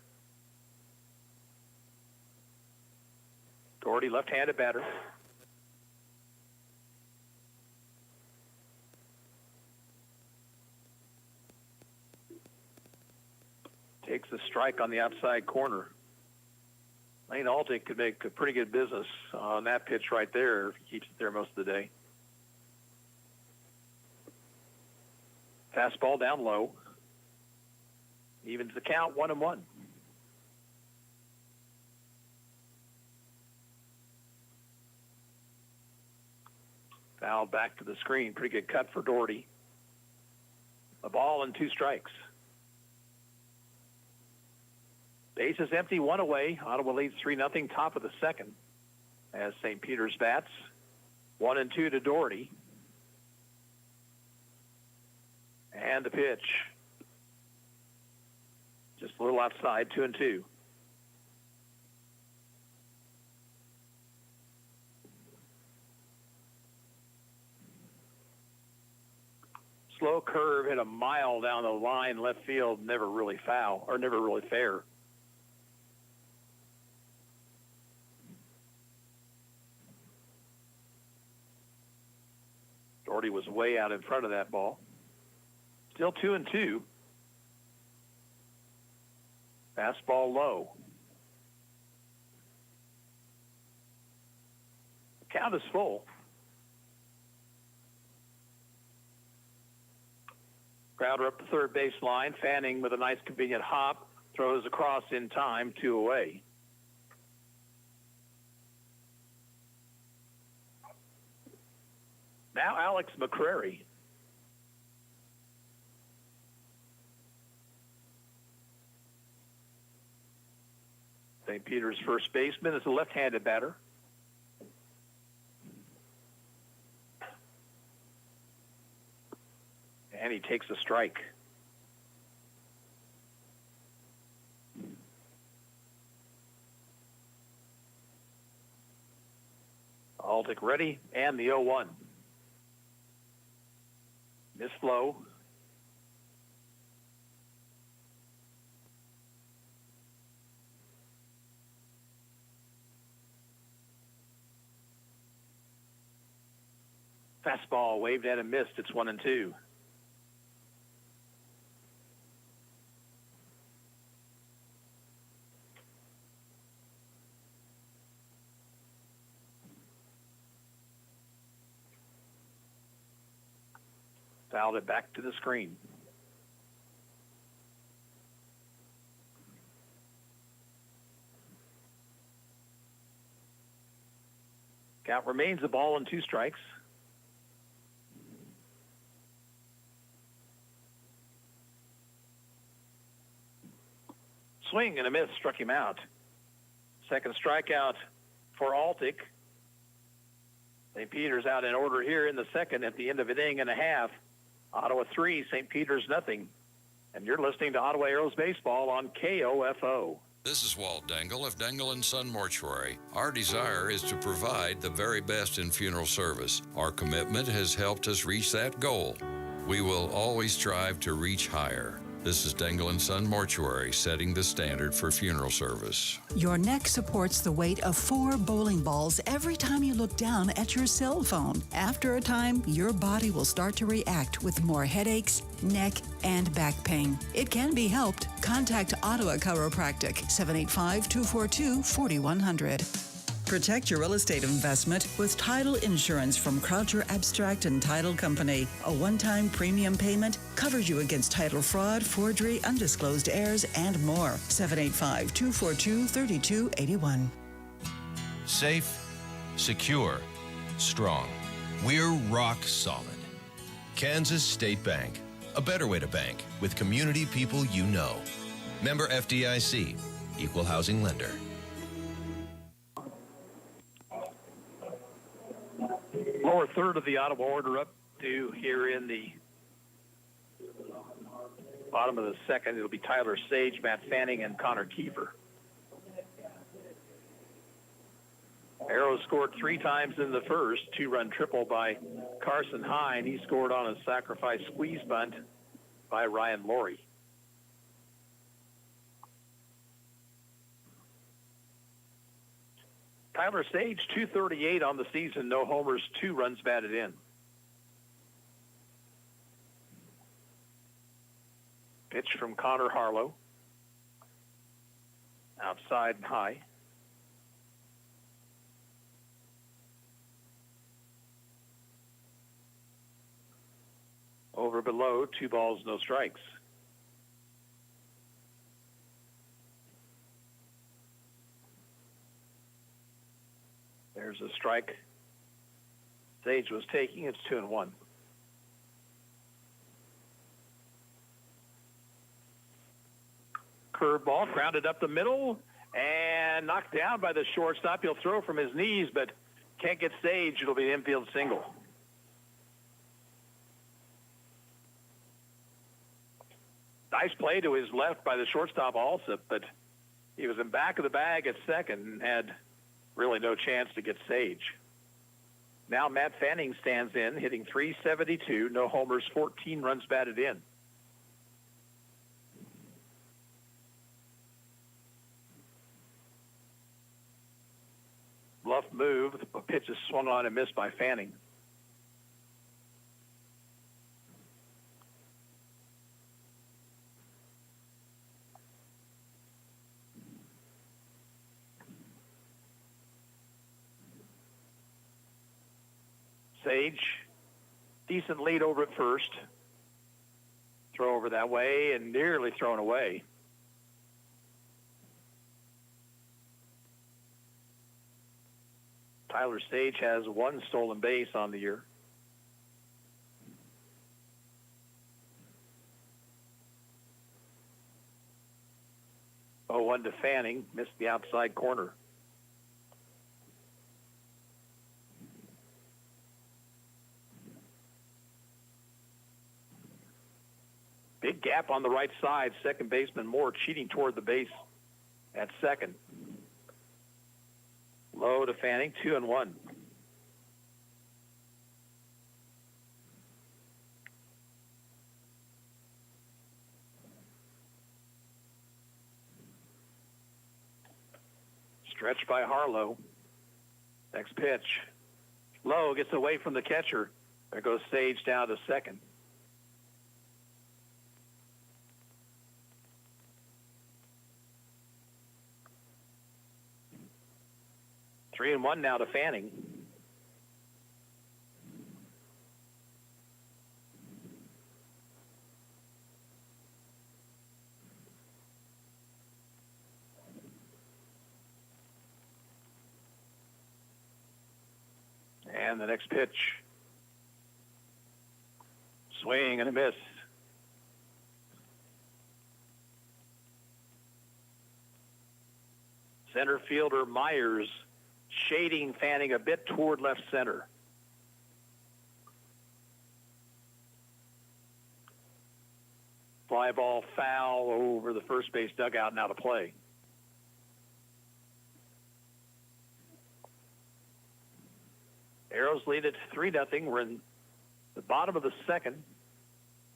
Doherty, left-handed batter. Takes a strike on the outside corner. Lane Altic could make a pretty good business on that pitch right there. Keeps it there most of the day. Fastball down low. Evens the count, 1-1. Foul back to the screen. Pretty good cut for Doherty. A ball and 2 strikes. Base is empty, 1 away. Ottawa leads 3-0, top of the second. As St. Peter's bats, 1-2 to Doherty. And the pitch. Just a little outside, 2-2. Slow curve hit a mile down the line, left field, never really foul, or never really fair. Doherty was way out in front of that ball. Still 2-2. Fastball low. Count is full. Crowder up the third base line. Fanning with a nice convenient hop. Throws across in time, 2 away. Now Alex McCrary. St. Peter's first baseman is a left-handed batter. And he takes a strike. Altic ready, and the 0-1. Miss low. Fastball waved at and missed. It's 1-2. Fouled it back to the screen. Count remains a ball and 2 strikes. Swing and a miss, struck him out. Second strikeout for Altick. St. Peter's out in order here in the second at the end of an inning and a half. Ottawa 3, St. Peter's nothing. And you're listening to Ottawa Arrows Baseball on KOFO. This is Walt Dangle of Dangle & Son Mortuary. Our desire is to provide the very best in funeral service. Our commitment has helped us reach that goal. We will always strive to reach higher. This is Dangle & Son Mortuary, setting the standard for funeral service. Your neck supports the weight of 4 bowling balls every time you look down at your cell phone. After a time, your body will start to react with more headaches, neck, and back pain. It can be helped. Contact Ottawa Chiropractic, 785-242-4100. Protect your real estate investment with title insurance from Croucher Abstract and Title Company. A one-time premium payment covers you against title fraud, forgery, undisclosed heirs, and more. 785-242-3281. Safe, secure, strong. We're rock solid. Kansas State Bank. A better way to bank with community people you know. Member FDIC. Equal housing lender. Lower third of the Ottawa order up to here in the bottom of the second. It'll be Tyler Sage, Matt Fanning, and Connor Kiefer. Arrows scored 3 times in the first. 2-run triple by Carson Hine. He scored on a sacrifice squeeze bunt by Ryan Laurie. Tyler Sage, 238 on the season, no homers, 2 runs batted in. Pitch from Connor Harlow. Outside and high. Over below, 2 balls, no strikes. There's a strike Sage was taking. It's 2-1. Curveball grounded up the middle and knocked down by the shortstop. He'll throw from his knees, but can't get Sage. It'll be an infield single. Nice play to his left by the shortstop also, but he was in back of the bag at second and had really no chance to get Sage. Now Matt Fanning stands in, hitting .372, no homers, 14 runs batted in. Bluff move, the pitch is swung on and missed by Fanning. Sage, decent lead over at first. Throw over that way and nearly thrown away. Tyler Sage has 1 stolen base on the year. Oh, 1 to Fanning, missed the outside corner. Big gap on the right side. Second baseman Moore cheating toward the base at second. Low to Fanning, 2-1. Stretched by Harlow. Next pitch. Low gets away from the catcher. There goes Sage down to second. Three and one now to Fanning. And the next pitch. Swing and a miss. Center fielder Myers shading, fanning a bit toward left center. Fly ball foul over the first base dugout and out of play. Arrows lead it 3-0. We're in the bottom of the second.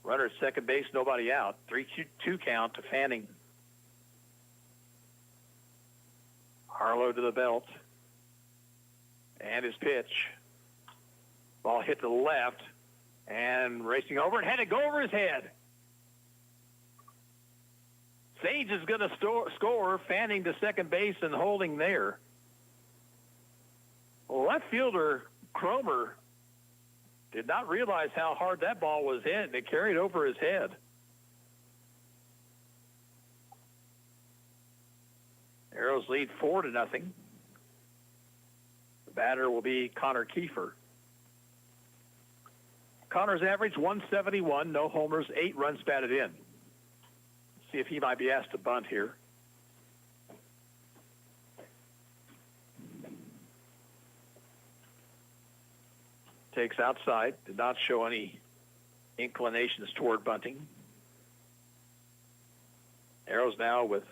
Runner at second base, nobody out. 3-2 count to Fanning. Harlow to the belt. And his pitch. Ball hit to the left. And racing over and had to go over his head. Sage is going to score. Fanning to second base and holding there. Well, left fielder Cromer did not realize how hard that ball was hit, and it carried over his head. Arrows lead 4-0. The batter will be Connor Kiefer. Connor's average 171, no homers, 8 runs batted in. See if he might be asked to bunt here. Takes outside, did not show any inclinations toward bunting. Arrows now with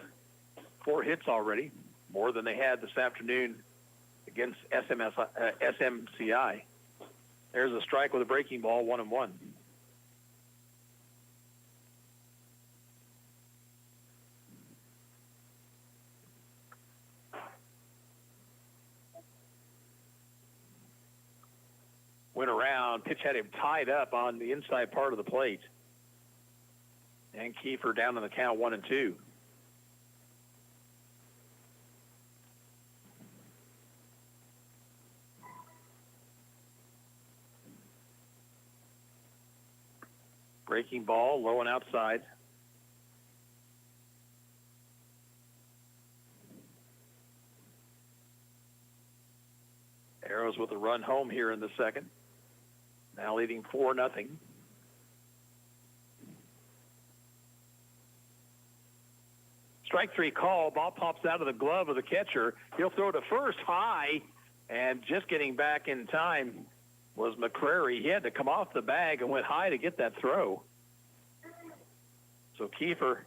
4 hits already, more than they had this afternoon against SMCI. There's a strike with a breaking ball, 1-1. Went around, pitch had him tied up on the inside part of the plate. And Kiefer down on the count, 1-2. Breaking ball, low and outside. Arrows with a run home here in the second. Now leading 4-0. Strike 3 call. Ball pops out of the glove of the catcher. He'll throw to first high, and just getting back in time was McCrary. He had to come off the bag and went high to get that throw. So Kiefer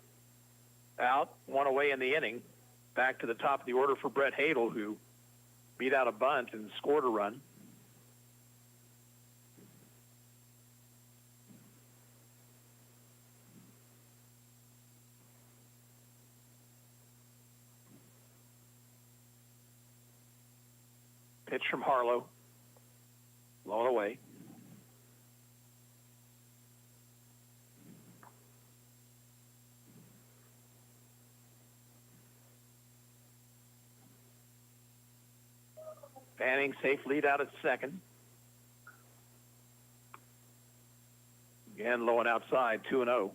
out, 1 away in the inning. Back to the top of the order for Brett Hadel, who beat out a bunt and scored a run. Pitch from Harlow. Low and away. Fanning safe lead out at second. Again, low and outside, 2-0.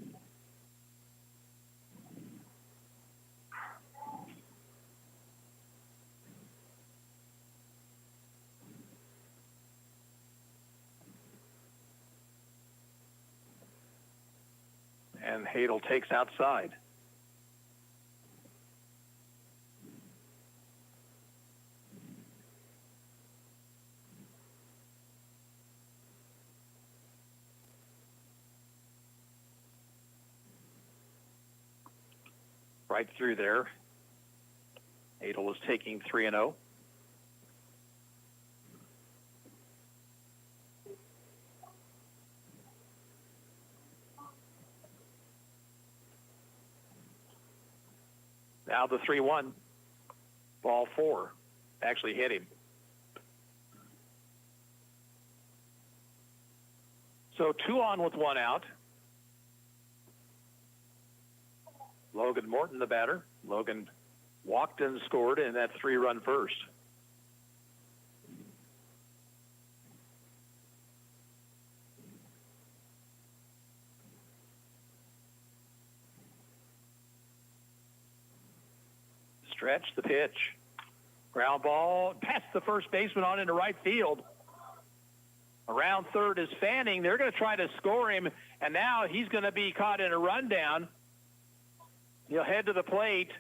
And Hadel takes outside. Right through there. Hadel is taking 3-0. Now the 3-1. Ball 4. Actually hit him. So 2 on with 1 out. Logan Morton, the batter. Logan walked and scored in that 3-run first. Stretch the pitch. Ground ball past the first baseman on into right field. Around third is Fanning. They're going to try to score him, and now he's going to be caught in a rundown. He'll head to the plate,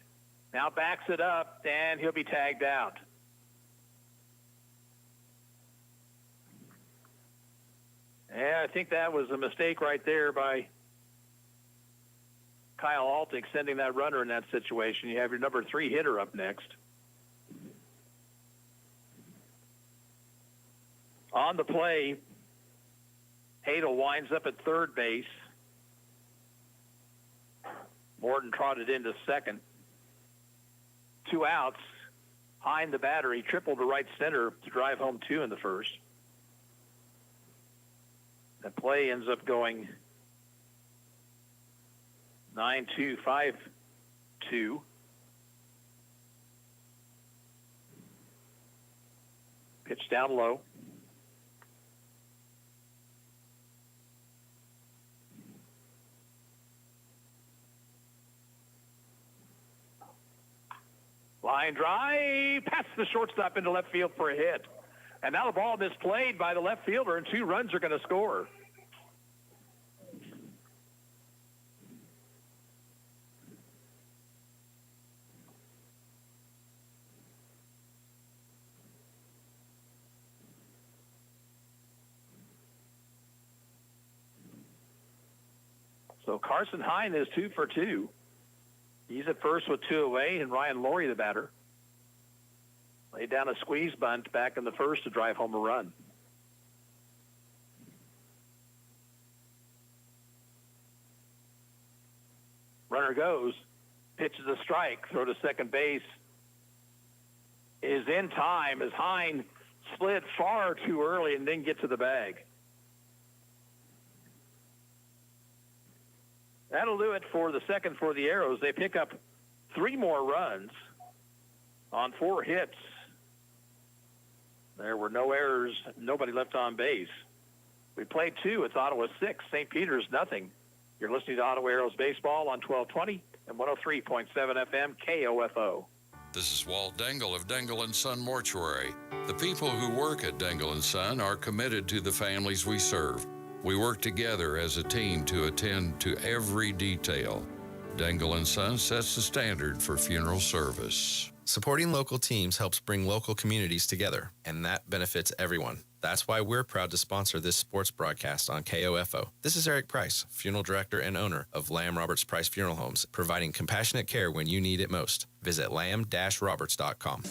now backs it up, and he'll be tagged out. Yeah, I think that was a mistake right there by Kyle Altick sending that runner in that situation. You have your number 3 hitter up next. On the play, Hadel winds up at third base. Morton trotted into second. 2 outs. Hine, the batter, he tripled to right center to drive home 2 in the first. The play ends up going 9-2, 5-2. Pitch down low. Line drive, past the shortstop into left field for a hit. And now the ball misplayed by the left fielder, and 2 runs are going to score. So Carson Hine is 2 for 2. He's at first with 2 away, and Ryan Laurie, the batter, laid down a squeeze bunt back in the first to drive home a run. Runner goes, pitches a strike, throw to second base is in time as Hine slid far too early and didn't get to the bag. That'll do it for the second for the Arrows. They pick up 3 more runs on 4 hits. There were no errors, nobody left on base. We played 2. It's Ottawa 6, St. Peter's nothing. You're listening to Ottawa Arrows Baseball on 1220 and 103.7 FM KOFO. This is Walt Dengel of Dengel & Son Mortuary. The people who work at Dengel & Son are committed to the families we serve. We work together as a team to attend to every detail. Dengel & Son sets the standard for funeral service. Supporting local teams helps bring local communities together, and that benefits everyone. That's why we're proud to sponsor this sports broadcast on KOFO. This is Eric Price, funeral director and owner of Lamb Roberts Price Funeral Homes, providing compassionate care when you need it most. Visit lamb-roberts.com.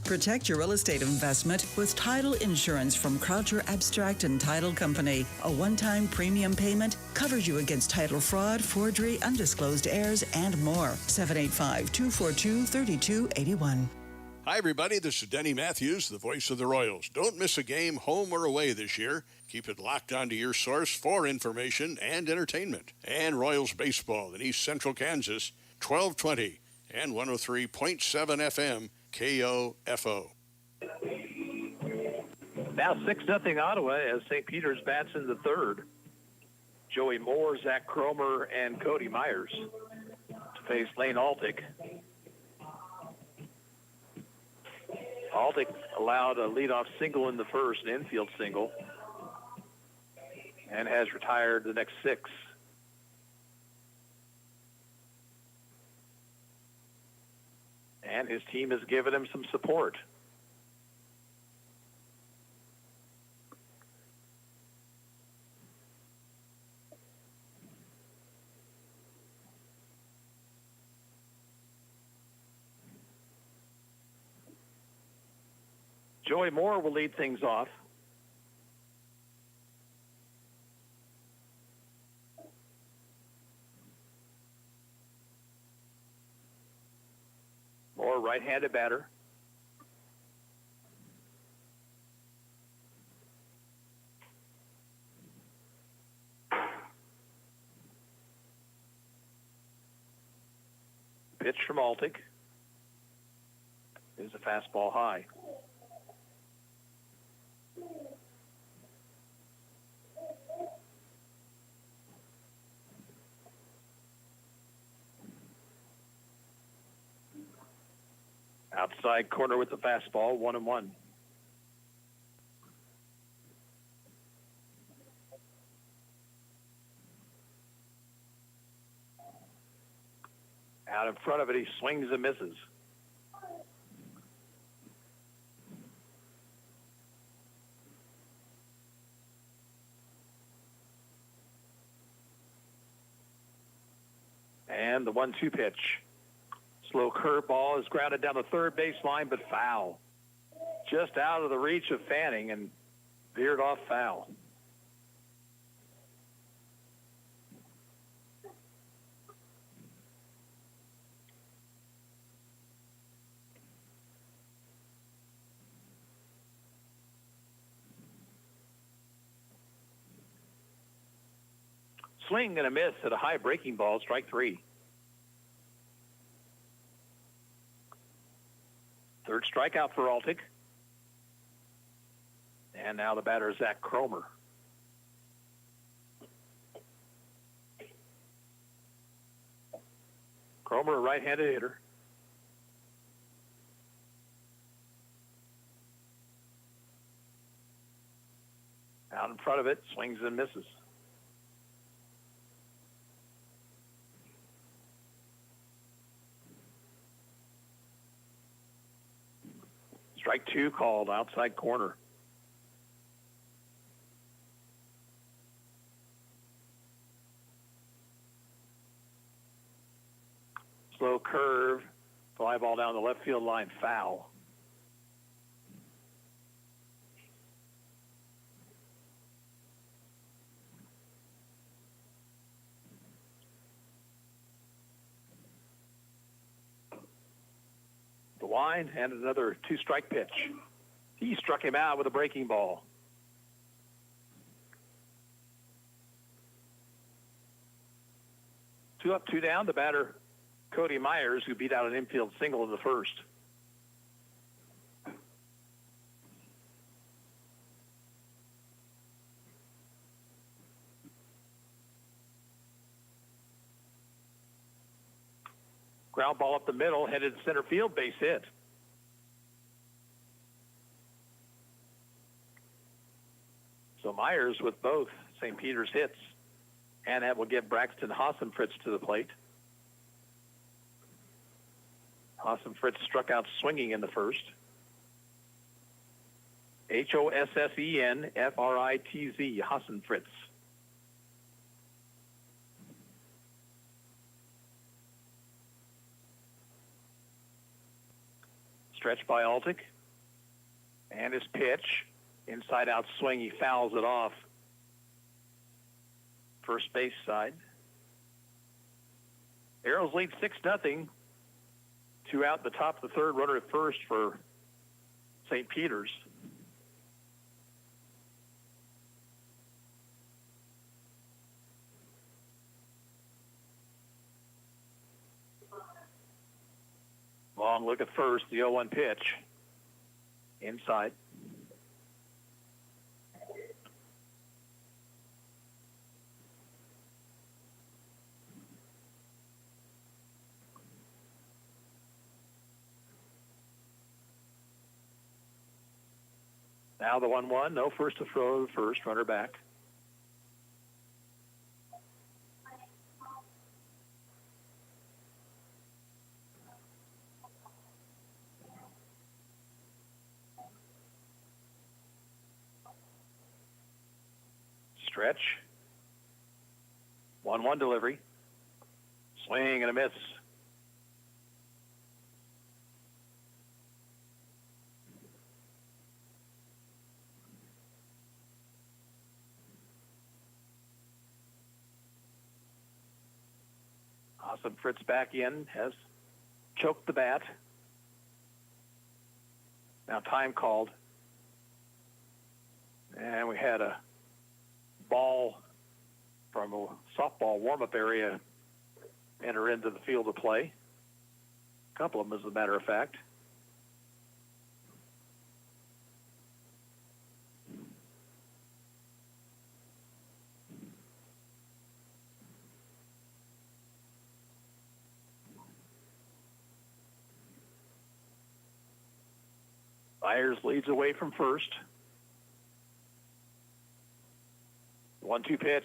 Protect your real estate investment with title insurance from Croucher Abstract and Title Company. A one-time premium payment covers you against title fraud, forgery, undisclosed heirs, and more. 785-242-3281. Hi, everybody. This is Denny Matthews, the voice of the Royals. Don't miss a game, home or away, this year. Keep it locked onto your source for information and entertainment. And Royals baseball in East Central Kansas, 1220 and 103.7 FM. KOFO. Now 6-0 Ottawa as St. Peter's bats in the third. Joey Moore, Zach Cromer, and Cody Myers to face Lane Altick. Altick allowed a leadoff single in the first, an infield single, and has retired the next 6. And his team has given him some support. Joey Moore will lead things off. Moore, right-handed batter. Pitch from Altick is a fastball high. Outside corner with the fastball, 1-1. Out in front of it, he swings and misses. And the 1-2 pitch. Slow curveball is grounded down the third baseline, but foul. Just out of the reach of Fanning and veered off foul. Swing and a miss at a high breaking ball, strike 3. Third strikeout for Altic. And now the batter is Zach Cromer. Cromer, a right-handed hitter. Out in front of it, swings and misses. Strike 2 called, outside corner. Slow curve, fly ball down the left field line, foul. The wind and another 2-strike pitch. He struck him out with a breaking ball. Two up, two down. The batter, Cody Myers, who beat out an infield single in the first. Ground ball up the middle, headed center field, base hit. So Myers with both St. Peter's hits, and that will get Braxton Hassenfritz to the plate. Hassenfritz struck out swinging in the first. Hosssenfritz, Hassenfritz. Stretch by Altic. And his pitch. Inside out swing. He fouls it off. First base side. Arrows lead 6-0. 2 out the top of the third, runner at first for St. Peter's. Long look at first, the 0-1 pitch. Inside. Now the 1-1, no first to throw, first, runner back. Stretch. 1-1 delivery. Swing and a miss. Hassenfritz back in, has choked the bat. Now time called. And we had a ball from a softball warm-up area enter into the field of play. A couple of them, as a matter of fact. Myers leads away from first. 1-2 pitch.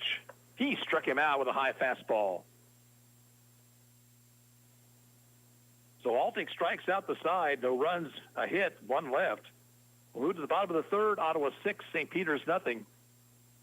He struck him out with a high fastball. So Altic strikes out the side. No runs, a hit, one left. We'll move to the bottom of the third. Ottawa 6, St. Peter's nothing.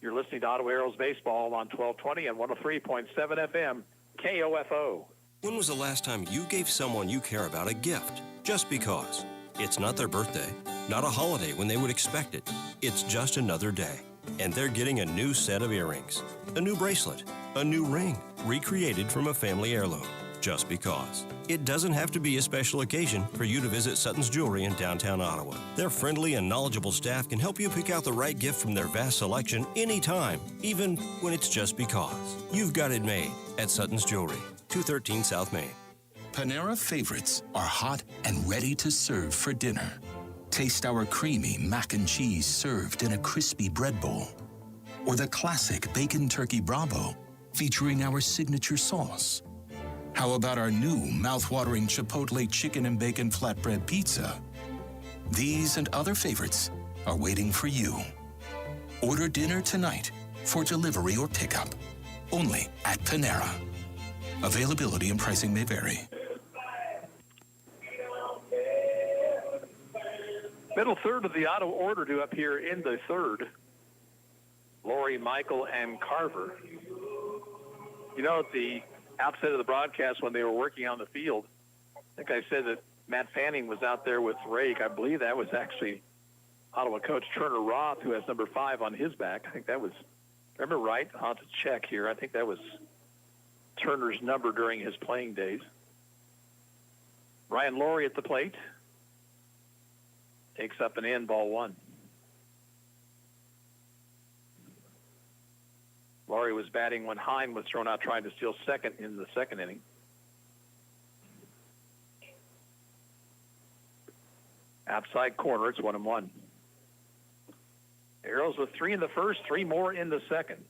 You're listening to Ottawa Arrows Baseball on 1220 and 103.7 FM, KOFO. When was the last time you gave someone you care about a gift? Just because. It's not their birthday, not a holiday when they would expect it. It's just another day. And they're getting a new set of earrings, a new bracelet, a new ring, recreated from a family heirloom. Just because. It doesn't have to be a special occasion for you to visit Sutton's Jewelry in downtown Ottawa. Their friendly and knowledgeable staff can help you pick out the right gift from their vast selection anytime, even when it's just because. You've got it made at Sutton's Jewelry, 213 South Main. Panera favorites are hot and ready to serve for dinner. Taste our creamy mac and cheese served in a crispy bread bowl. Or the classic bacon turkey Bravo featuring our signature sauce. How about our new mouth-watering Chipotle chicken and bacon flatbread pizza? These and other favorites are waiting for you. Order dinner tonight for delivery or pickup. Only at Panera. Availability and pricing may vary. Middle third of the Ottawa order due up here in the third. Laurie, Michael, and Carver. You know, at the outset of the broadcast when they were working on the field, I think I said that Matt Fanning was out there with Rake. I believe that was actually Ottawa coach Turner Roth, who has number 5 on his back. I think that was, remember right? I'll have to check here. I think that was Turner's number during his playing days. Ryan Laurie at the plate. Takes up and in, ball 1. Laurie was batting when Hine was thrown out trying to steal second in the second inning. Outside corner, it's 1-1. Arrows with 3 in the first, 3 more in the second.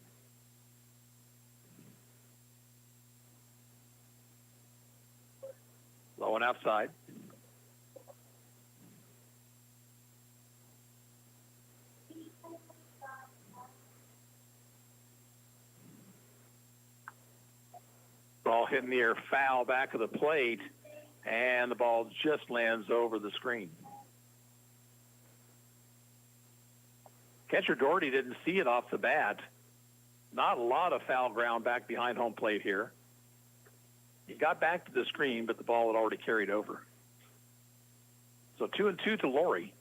Low and outside. Ball hit in the air, foul back of the plate, and the ball just lands over the screen. Catcher Doherty didn't see it off the bat. Not a lot of foul ground back behind home plate here. He got back to the screen, but the ball had already carried over. So 2-2 to Laurie.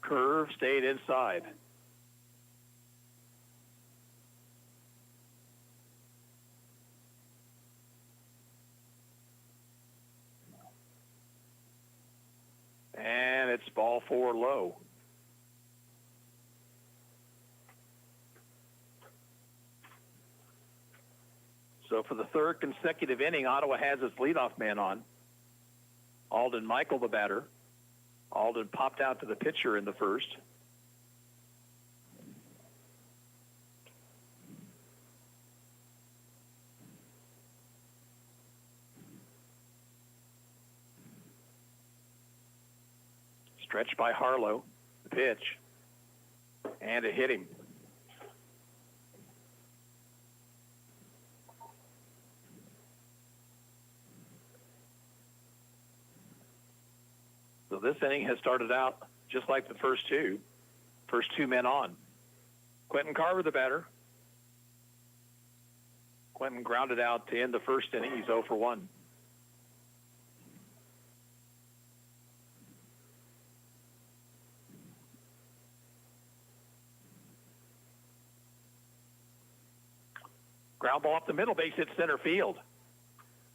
Curve stayed inside. And it's ball 4 low. So for the third consecutive inning, Ottawa has its leadoff man on. Alden Michael, the batter. Alden popped out to the pitcher in the first. Stretched by Harlow, the pitch, and it hit him. So this inning has started out just like the first two men on. Quentin Carver, the batter. Quentin grounded out to end the first inning. He's 0 for 1. Ground ball up the middle, base hit center field.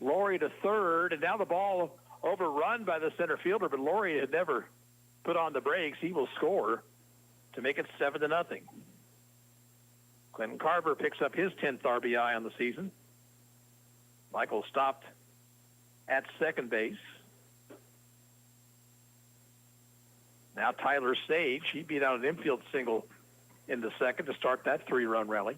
Laurie to third, and now the ball overrun by the center fielder, but Laurie had never put on the brakes. He will score to make it 7-0. Quentin Carver picks up his 10th RBI on the season. Michael stopped at second base. Now Tyler Sage, he beat out an infield single in the second to start that 3-run rally.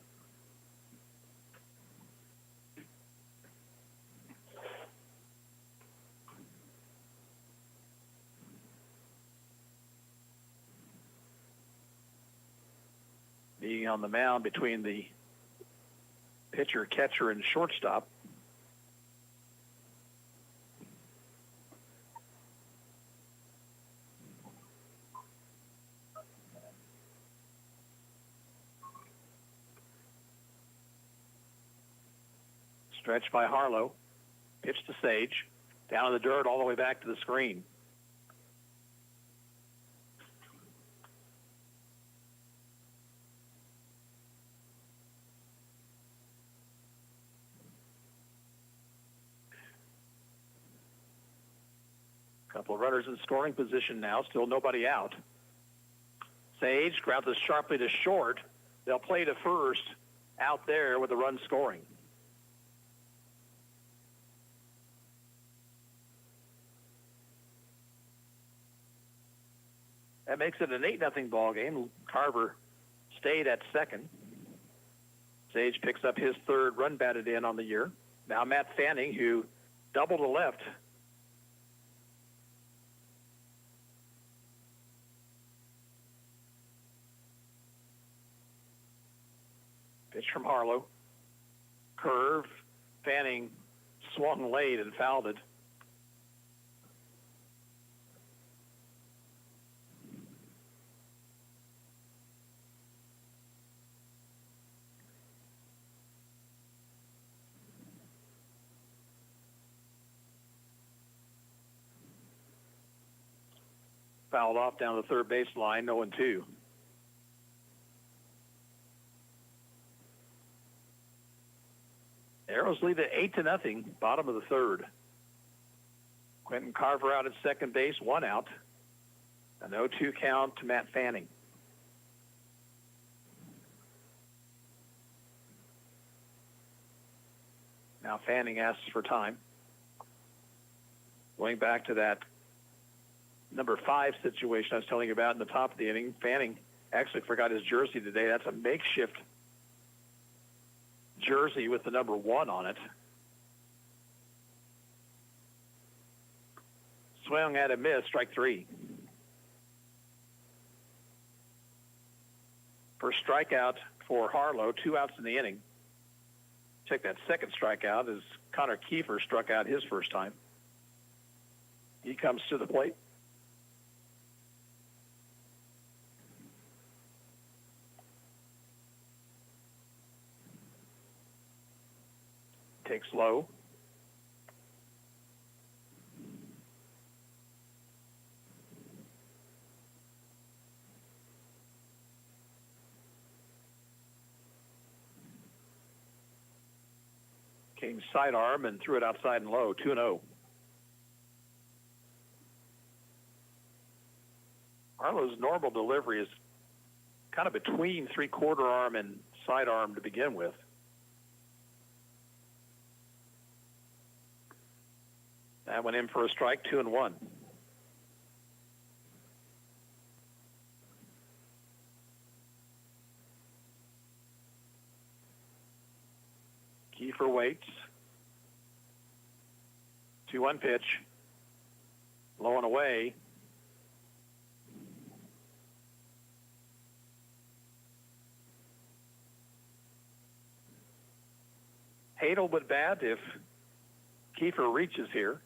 Being on the mound between the pitcher, catcher, and shortstop. Stretch by Harlow. Pitch to Sage. Down in the dirt all the way back to the screen. Couple of runners in scoring position now. Still nobody out. Sage grounds it sharply to short. They'll play to first out there with the run scoring. That makes it an 8-0 ball game. Carver stayed at second. Sage picks up his third run batted in on the year. Now Matt Fanning, who doubled to left. Pitch from Harlow. Curve. Fanning swung late and fouled it. Fouled off down the third baseline, 0-2. Arrows lead at 8-0, bottom of the third. Quentin Carver out at second base, one out. An 0-2 count to Matt Fanning. Now Fanning asks for time. Going back to that number 5 situation I was telling you about in the top of the inning, Fanning actually forgot his jersey today. That's a makeshift jersey with the number 1 on it. Swung at a miss, strike 3. First strikeout for Harlow, 2 outs in the inning. Check that second strikeout as Connor Kiefer struck out his first time. He comes to the plate. Takes low. Came sidearm and threw it outside and low, 2-0. Harlow's normal delivery is kind of between three-quarter arm and sidearm to begin with. That went in for a strike, 2-1. Kiefer waits. 2-1 pitch. Low and away. Hadel would bat if Kiefer reaches here.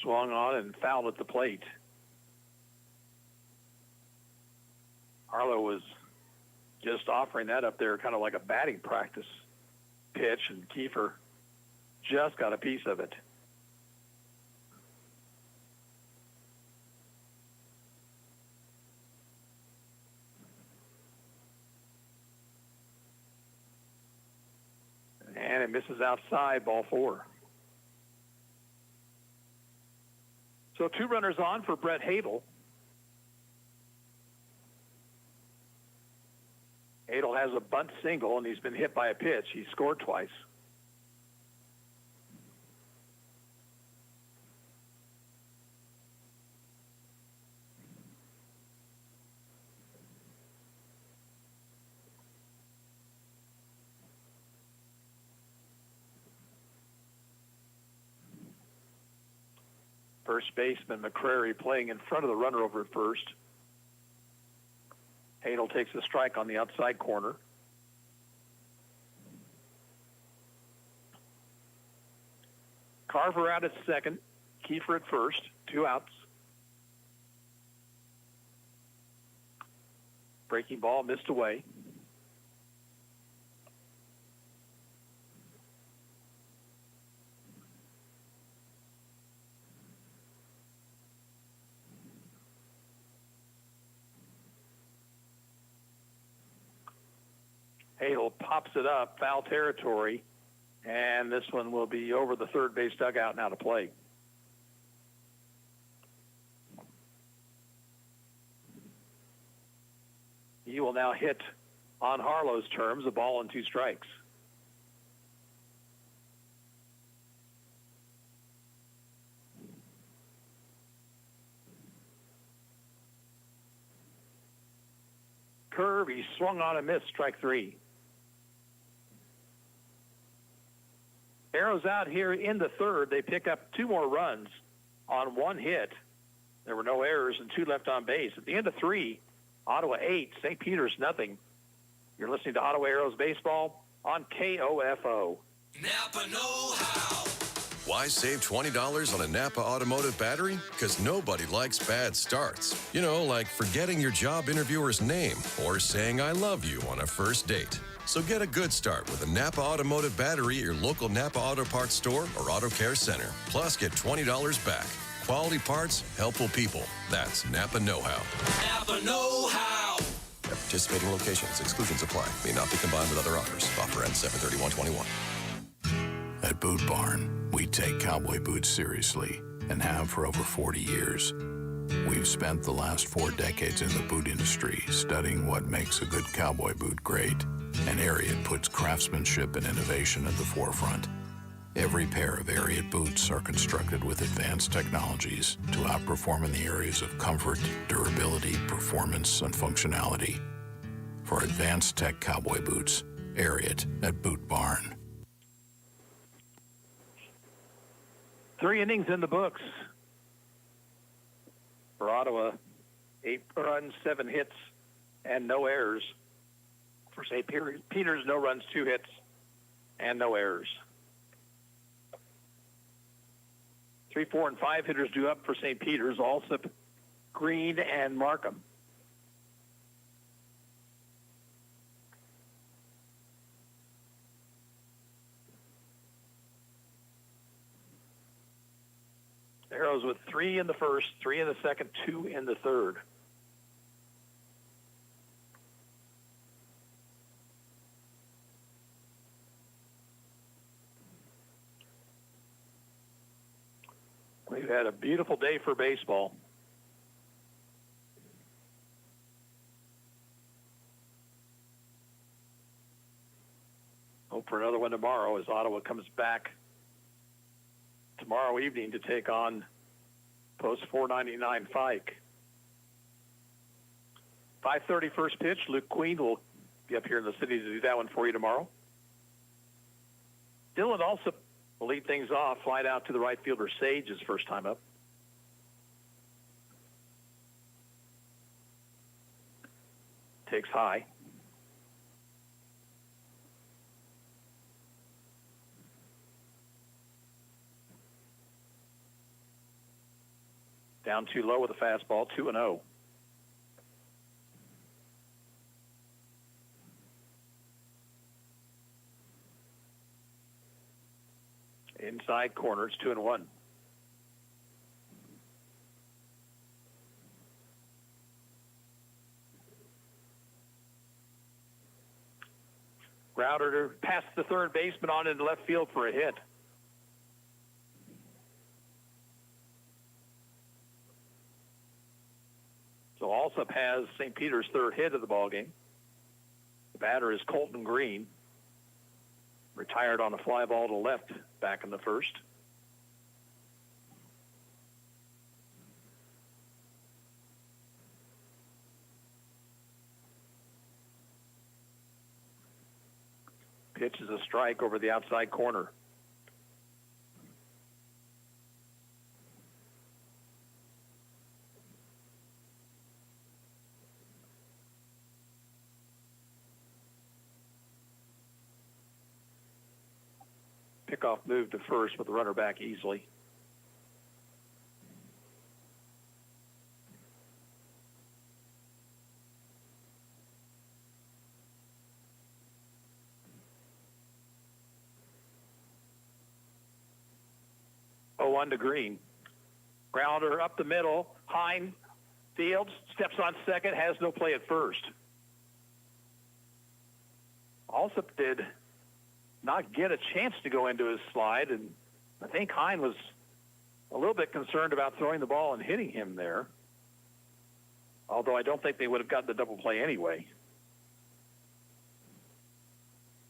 Swung on and fouled at the plate. Harlow was just offering that up there kind of like a batting practice pitch, and Kiefer just got a piece of it. And it misses outside, ball 4. So 2 runners on for Brett Hadel. Hadel has a bunt single, and he's been hit by a pitch. He scored twice. First baseman McCrary playing in front of the runner over at first. Hadel takes a strike on the outside corner. Carver out at second. Kiefer at first. 2 outs. Breaking ball missed away. Hadel pops it up, foul territory, and this one will be over the third base dugout and out of play. He will now hit, on Harlow's terms, a ball and 2 strikes. Curve, he swung on and missed, strike 3. Arrows out here in the third. They pick up 2 more runs on 1 hit. There were no errors and 2 left on base. At the end of 3, Ottawa 8, St. Peter's nothing. You're listening to Ottawa Arrows Baseball on KOFO. Napa know-how. Why save $20 on a Napa automotive battery? Because nobody likes bad starts. You know, like forgetting your job interviewer's name or saying I love you on a first date. So get a good start with a Napa automotive battery at your local Napa Auto Parts store or Auto Care Center. Plus, get $20 back. Quality parts, helpful people. That's Napa know-how. Napa know-how. At participating locations, exclusions apply. May not be combined with other offers. Offer ends 7/31/21. At Boot Barn, we take cowboy boots seriously and have for over 40 years. We've spent the last 4 decades in the boot industry studying what makes a good cowboy boot great, and Ariat puts craftsmanship and innovation at the forefront. Every pair of Ariat boots are constructed with advanced technologies to outperform in the areas of comfort, durability, performance, and functionality. For advanced tech cowboy boots, Ariat at Boot Barn. 3 innings in the books for Ottawa. 8 runs, 7 hits, and no errors. For St. Peter's, no runs, 2 hits, and no errors. 3, 4, and 5 hitters due up for St. Peter's, Alsop, Green, and Markham. Arrows with 3 in the first, 3 in the second, 2 in the third. We've had a beautiful day for baseball. Hope for another one tomorrow as Ottawa comes back tomorrow evening to take on Post 499 Fike. 5:30 first pitch. Luke Queen will be up here in the city to do that one for you tomorrow. Dylan also will lead things off. Flight out to the right fielder Sage his first time up. Takes high. Down too low with a fastball, 2-0. Inside corner, it's 2-1. Grouder past the third baseman on into left field for a hit. So Alsop has St. Peter's third hit of the ballgame. The batter is Colton Green, retired on a fly ball to left back in the first. Pitch is a strike over the outside corner. Pickoff moved to first with the runner back easily. Oh, 1 to Green. Grounder up the middle. Hine fields, steps on second, has no play at first. Alsop did not get a chance to go into his slide, and I think Hine was a little bit concerned about throwing the ball and hitting him there, although I don't think they would have gotten the double play anyway.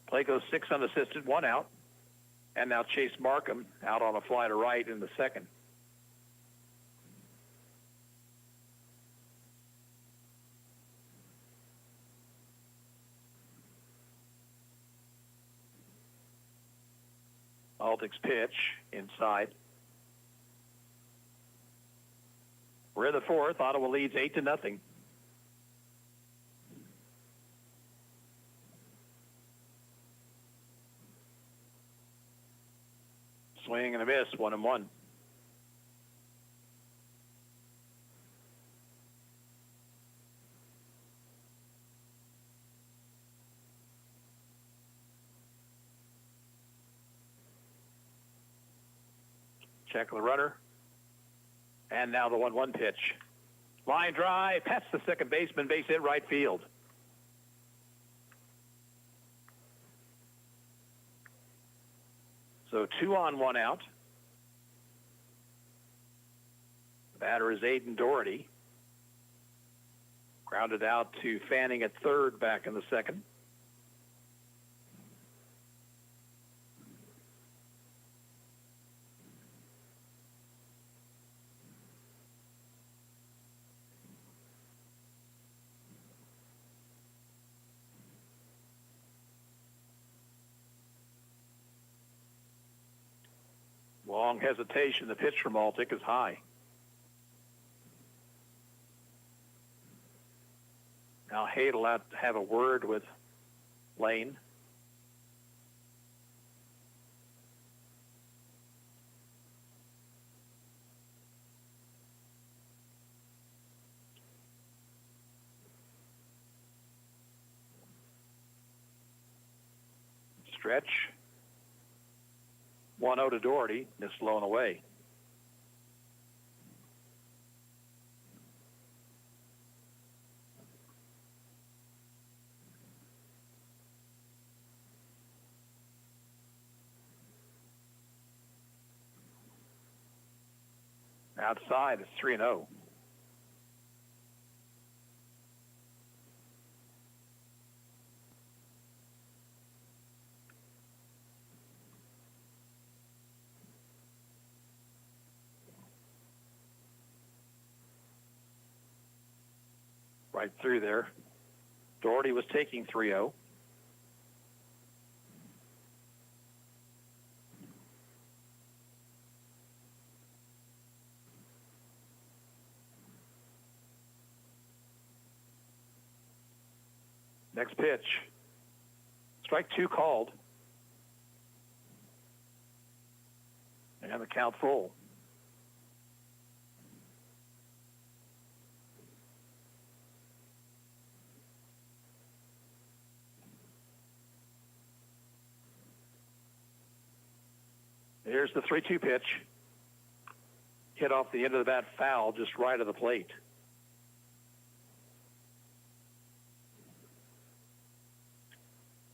Play goes 6 unassisted, 1 out, and now Chase Markham out on a fly to right in the second. Altick's pitch inside. We're in the fourth. Ottawa leads 8-0. Swing and a miss, 1-1. Check the runner. And now the 1-1 pitch. Line drive, past the second baseman, base hit right field. So 2 on, 1 out. The batter is Aiden Doherty. Grounded out to Fanning at third back in the second. Long hesitation. The pitch from Altick is high. Now Haight will have to have a word with Lane. Stretch. 1-0 to Doherty, is blown away. Outside, it's 3-0. Right through there. Doherty was taking 3-0. Next pitch. Strike 2 called. And the count full. Here's the 3-2 pitch. Hit off the end of the bat, foul, just right of the plate.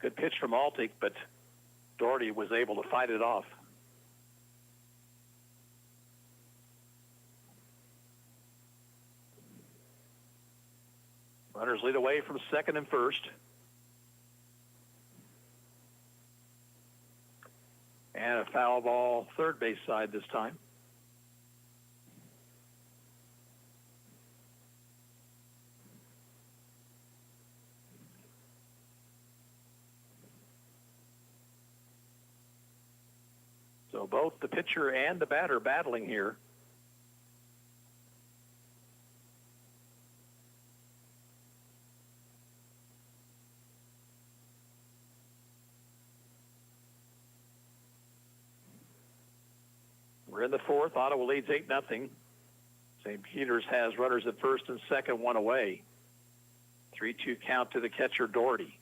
Good pitch from Altick, but Doherty was able to fight it off. Runners lead away from second and first. And a foul ball, third base side this time. So both the pitcher and the batter battling here. We're in the fourth. Ottawa leads 8-0. St. Peter's has runners at first and second, one away. 3-2 count to the catcher, Doherty.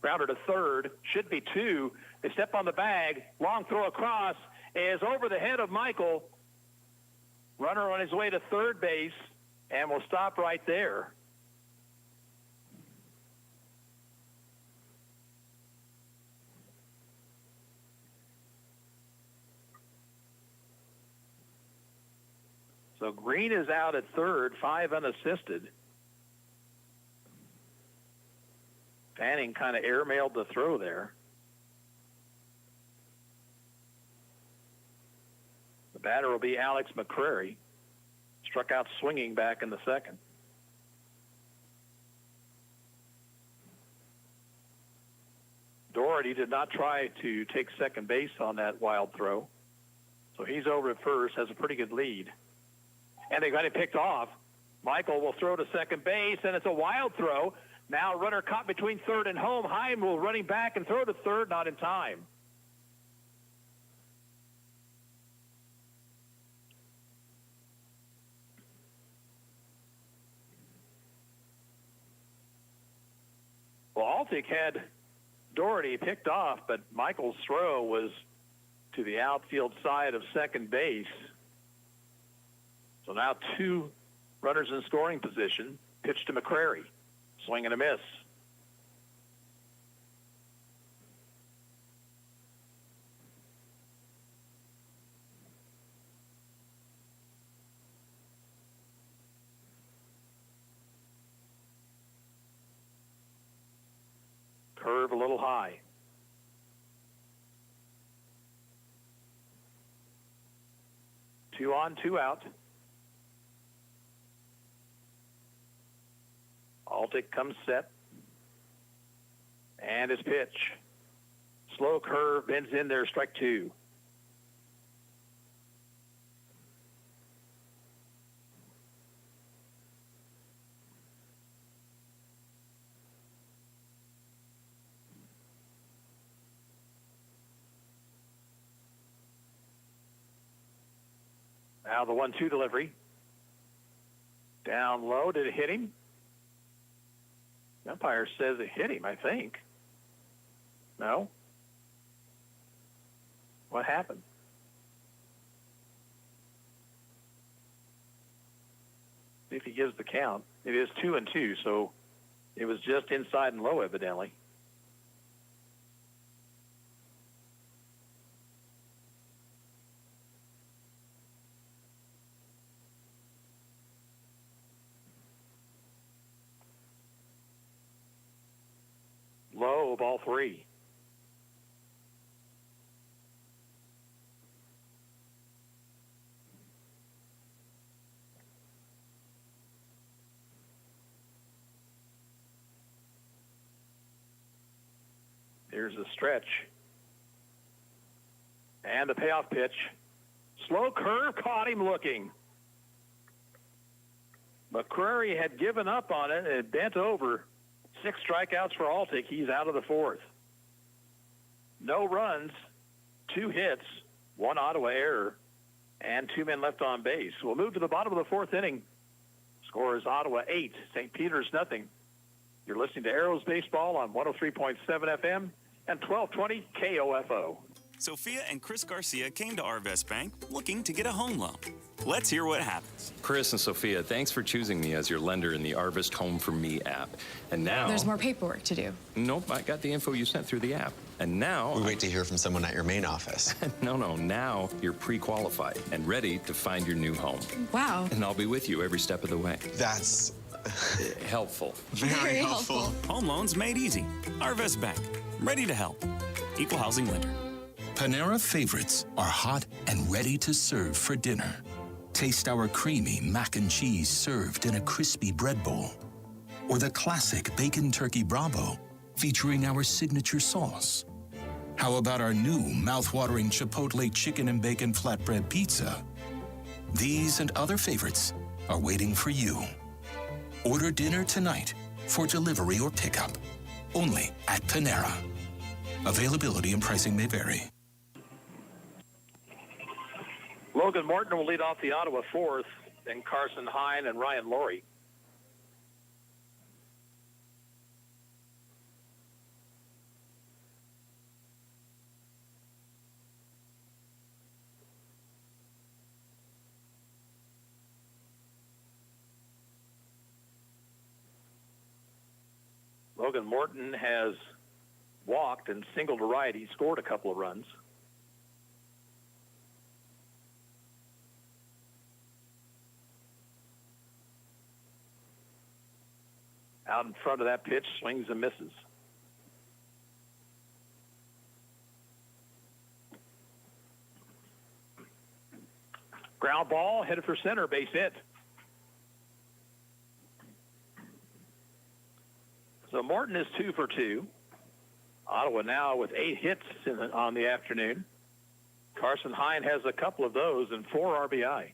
Grounder to third, should be two. They step on the bag. Long throw across is over the head of Michael. Runner on his way to third base, and will stop right there. So Green is out at third, 5 unassisted. Fanning kind of airmailed the throw there. The batter will be Alex McCrary. Struck out swinging back in the second. Doherty did not try to take second base on that wild throw. So he's over at first, has a pretty good lead. And they got it picked off. Michael will throw to second base, and it's a wild throw. Now runner caught between third and home. Heim will running back and throw to third, not in time. Well, Altic had Doherty picked off, but Michael's throw was to the outfield side of second base. So now 2 runners in scoring position. Pitch to McCrary. Swing and a miss. Curve a little high. Two on, 2 out. Altic comes set. And his pitch. Slow curve, bends in there, strike 2. Now the 1-2 delivery. Down low, did it hit him? The umpire says it hit him, I think. No? What happened? See if he gives the count. It is 2-2, so it was just inside and low, evidently. Low, ball 3. Here's a stretch. And the payoff pitch. Slow curve, caught him looking. McCrary had given up on it and bent over. 6 strikeouts for Altic. He's out of the fourth. No runs, 2 hits, 1 Ottawa error, and 2 men left on base. We'll move to the bottom of the fourth inning. Score is Ottawa 8, St. Peter's nothing. You're listening to Arrows Baseball on 103.7 FM and 1220 KOFO. Sophia and Chris Garcia came to Arvest Bank looking to get a home loan. Let's hear what happens. Chris and Sophia, thanks for choosing me as your lender in the Arvest Home for Me app. And now... There's more paperwork to do. Nope, I got the info you sent through the app. And now... We wait to hear from someone at your main office. No, now you're pre-qualified and ready to find your new home. Wow. And I'll be with you every step of the way. That's... helpful. Very helpful. Home loans made easy. Arvest Bank. Ready to help. Equal housing lender. Panera favorites are hot and ready to serve for dinner. Taste our creamy mac and cheese served in a crispy bread bowl. Or the classic bacon turkey Bravo featuring our signature sauce. How about our new mouth-watering Chipotle chicken and bacon flatbread pizza? These and other favorites are waiting for you. Order dinner tonight for delivery or pickup. Only at Panera. Availability and pricing may vary. Logan Morton will lead off the Ottawa fourth, then Carson Hine and Ryan Laurie. Logan Morton has walked and singled to right. He scored a couple of runs. Out in front of that pitch, swings and misses. Ground ball, headed for center, base hit. So Morton is 2 for 2. Ottawa now with 8 hits on the afternoon. Carson Hine has a couple of those and 4 RBI.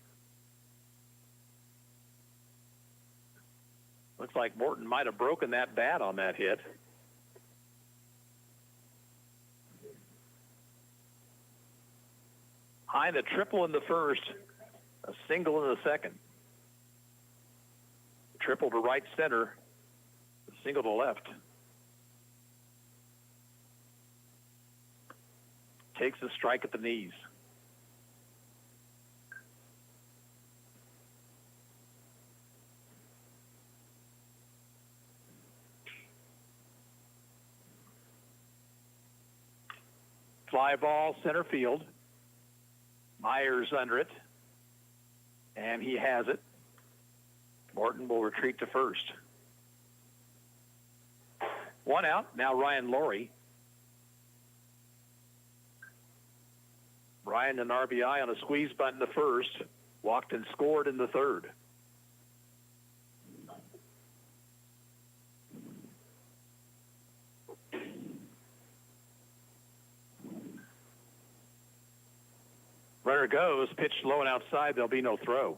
Looks like Morton might have broken that bat on that hit. Hine a triple in the first, a single in the second. Triple to right center, a single to left. Takes a strike at the knees. Fly ball, center field. Myers under it. And he has it. Morton will retreat to first. 1 out. Now Ryan Laurie. Ryan an RBI on a squeeze bunt in the first. Walked and scored in the third. Runner goes, pitch low and outside, there'll be no throw.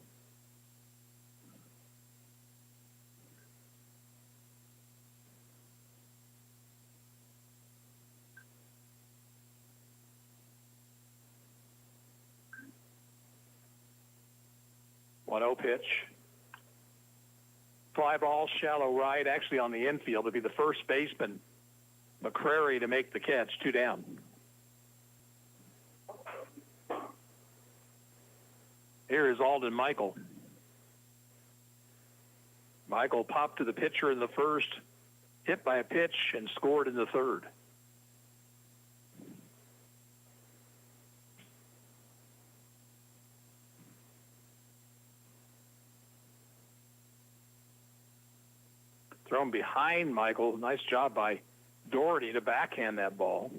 One-0 pitch. Fly ball, shallow right, actually on the infield. It'll be the first baseman, McCrary, to make the catch, 2 down. Here is Alden Michael. Michael popped to the pitcher in the first, hit by a pitch, and scored in the third. Thrown behind Michael. Nice job by Doherty to backhand that ball.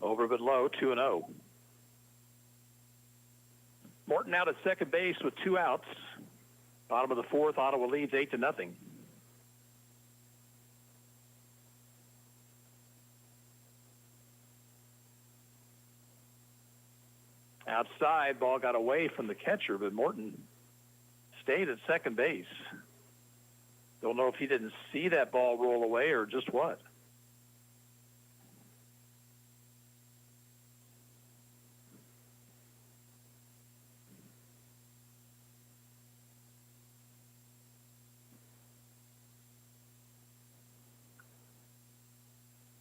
Over but low, 2-0. Morton out at second base with 2 outs. Bottom of the fourth, Ottawa leads 8-0. Outside, ball got away from the catcher, but Morton stayed at second base. Don't know if he didn't see that ball roll away or just what.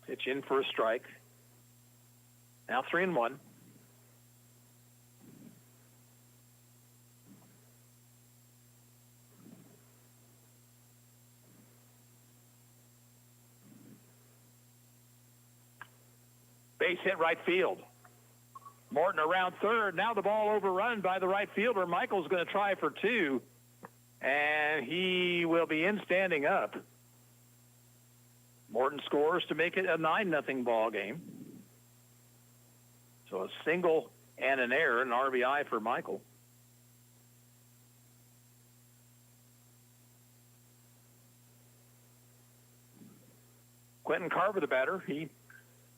Pitch in for a strike. Now 3-1. Base hit right field. Morton around third. Now the ball overrun by the right fielder. Michael's going to try for 2, and he will be in standing up. Morton scores to make it a 9-0 ball game. So a single and an error, an RBI for Michael. Quentin Carver, the batter, he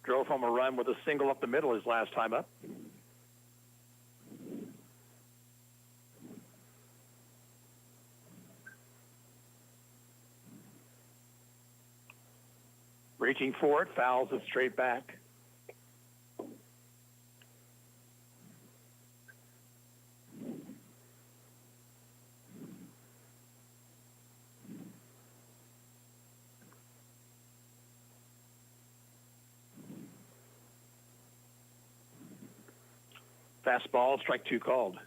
drove home a run with a single up the middle his last time up. Reaching for it, fouls it straight back. Fastball, strike two called.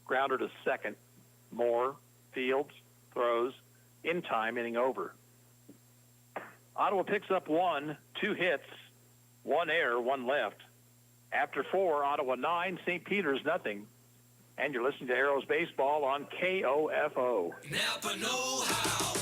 Grounder to second. Moore, Fields, throws, in time, inning over. Ottawa picks up 1, 2 hits, 1 error, 1 left. After 4, Ottawa 9, St. Peter's nothing. And you're listening to Arrows Baseball on KOFO. Napa know-how.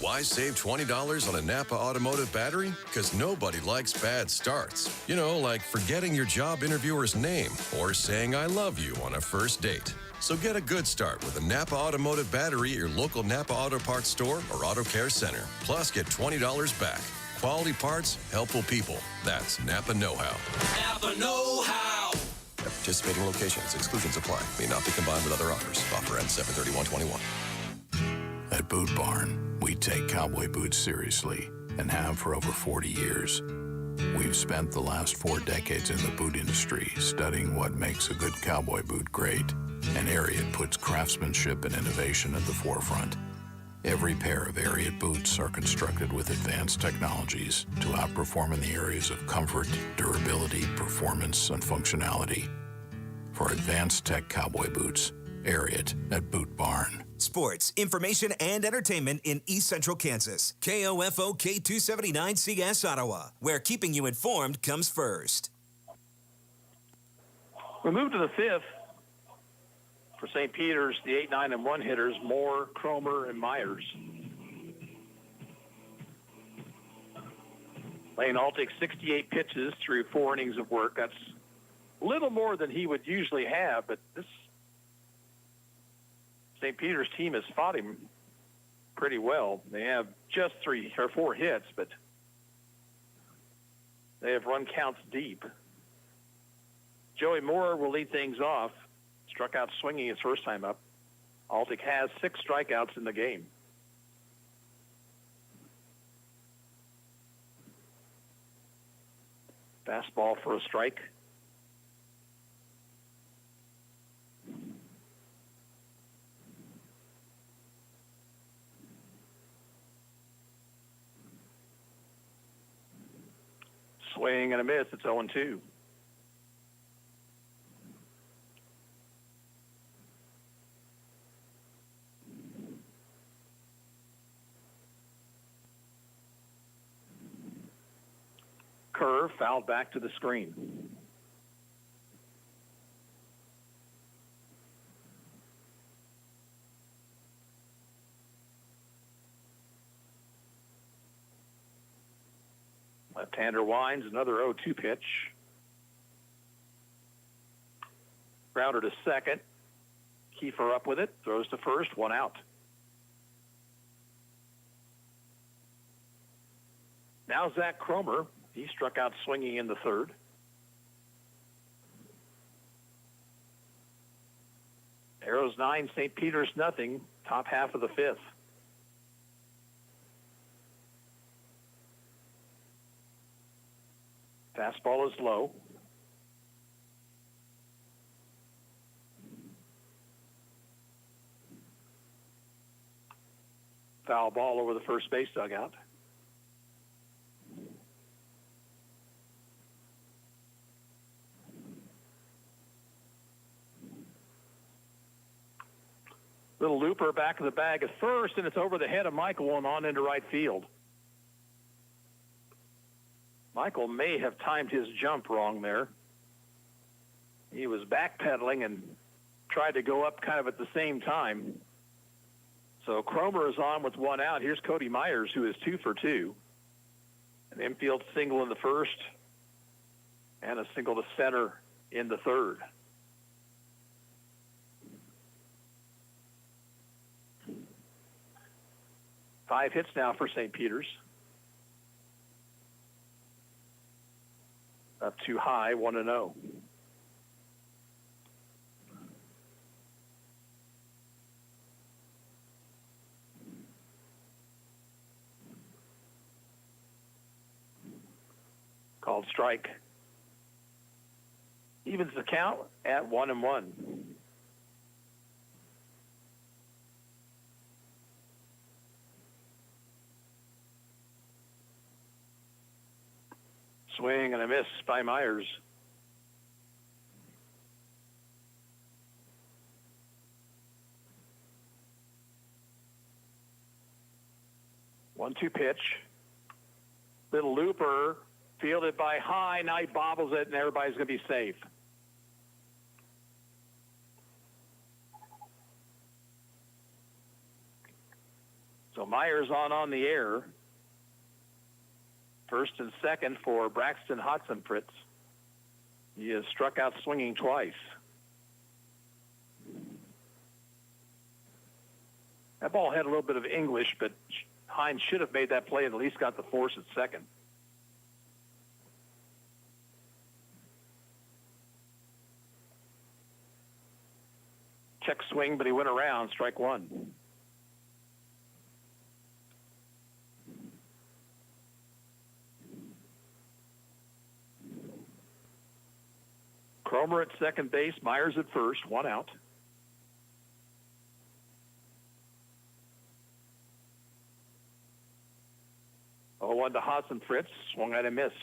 Why save $20 on a Napa automotive battery? Because nobody likes bad starts. You know, like forgetting your job interviewer's name or saying I love you on a first date. So get a good start with a Napa automotive battery at your local Napa Auto Parts store or Auto Care Center. Plus, get $20 back. Quality parts, helpful people. That's Napa know-how. Napa know-how. At participating locations, exclusions apply. May not be combined with other offers. Offer ends 7/31/21. At Boot Barn, we take cowboy boots seriously and have for over 40 years. We've spent the last 4 decades in the boot industry studying what makes a good cowboy boot great. And Ariat puts craftsmanship and innovation at the forefront. Every pair of Ariat boots are constructed with advanced technologies to outperform in the areas of comfort, durability, performance, and functionality. For advanced tech cowboy boots, Ariat at Boot Barn. Sports, information, and entertainment in East Central Kansas. KOFO K279 CS Ottawa, where keeping you informed comes first. We move to the 5th. For St. Peter's, the 8, 9, and 1 hitters, Moore, Cromer, and Myers. Lane Altic, 68 pitches through 4 innings of work. That's a little more than he would usually have, but this St. Peter's team has fought him pretty well. They have just 3 or 4 hits, but they have run counts deep. Joey Moore will lead things off. Struck out swinging his first time up. Altic has 6 strikeouts in the game. Fastball for a strike. Swing and a miss. It's 0-2. Curve fouled back to the screen. Left-hander winds, another 0-2 pitch. Grounder to second. Kiefer up with it, throws to first, 1 out. Now Zach Cromer. He struck out swinging in the 3rd. Arrows 9, St. Peter's nothing, top half of the 5th. Fastball is low. Foul ball over the first base dugout. Little looper back of the bag at first, and it's over the head of Michael and on into right field. Michael may have timed his jump wrong there. He was backpedaling and tried to go up kind of at the same time. So Cromer is on with 1 out. Here's Cody Myers, who is 2 for 2. An infield single in the 1st. And a single to center in the third. Five hits now for St. Peter's. Up too high, 1-0. Called strike. Evens the count at 1-1. Swing and a miss by Myers. One-two pitch. Little looper. Fielded by High. Now he bobbles it, and everybody's going to be safe. So Myers on the air. First and second for Braxton Hotzenfritz. He has struck out swinging twice. That ball had a little bit of English, but Hines should have made that play and at least got the force at second. Check swing, but he went around, strike one. Cromer at second base, Myers at first, one out. Oh, one to Hotzenfritz, swung at and missed.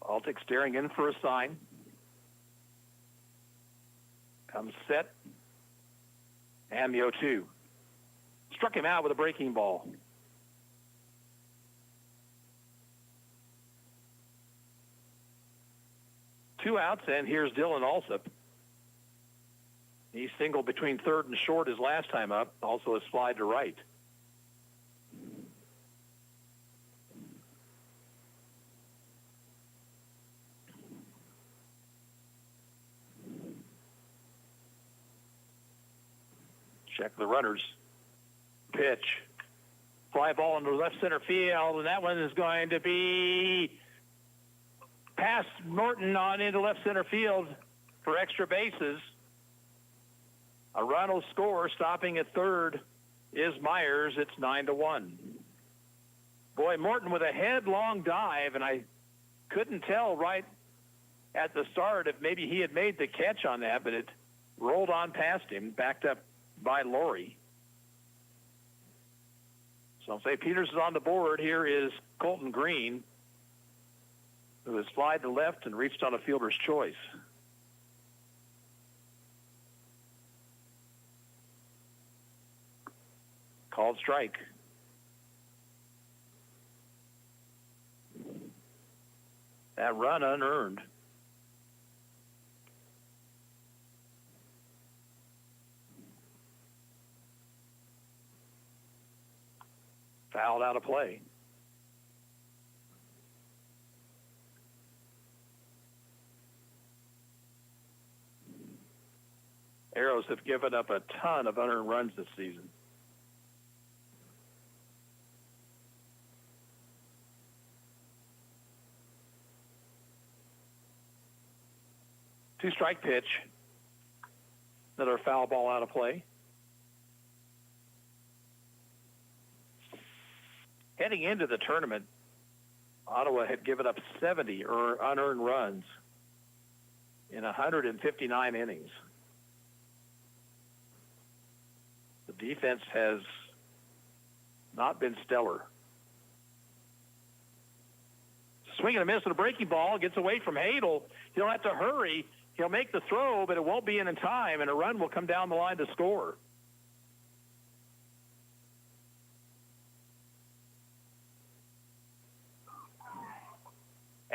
Baltic staring in for a sign. Comes set. And the 0-2. Struck him out with a breaking ball. Two outs, and here's Dylan Alsop. He singled between third and short his last time up. Also a slide to right. Check the runners. Pitch. Fly ball into left center field, and that one is going to be past Norton on into left center field for extra bases. A run will score. Stopping at third is Myers. It's 9-1. Boy, Morton with a headlong dive, and I couldn't tell right at the start if maybe he had made the catch on that, but it rolled on past him, backed up by Laurie. So St. Peter's is on the board. Here is Colton Green, who has flied to left and reached on a fielder's choice. Called strike. That run unearned. Fouled out of play. Arrows have given up a ton of unearned runs this season. Two-strike pitch. Another foul ball out of play. Heading into the tournament, Ottawa had given up 70 unearned runs in 159 innings. The defense has not been stellar. Swing and a miss with a breaking ball. Gets away from Hadel. He'll have to hurry. He'll make the throw, but it won't be in time, and a run will come down the line to score.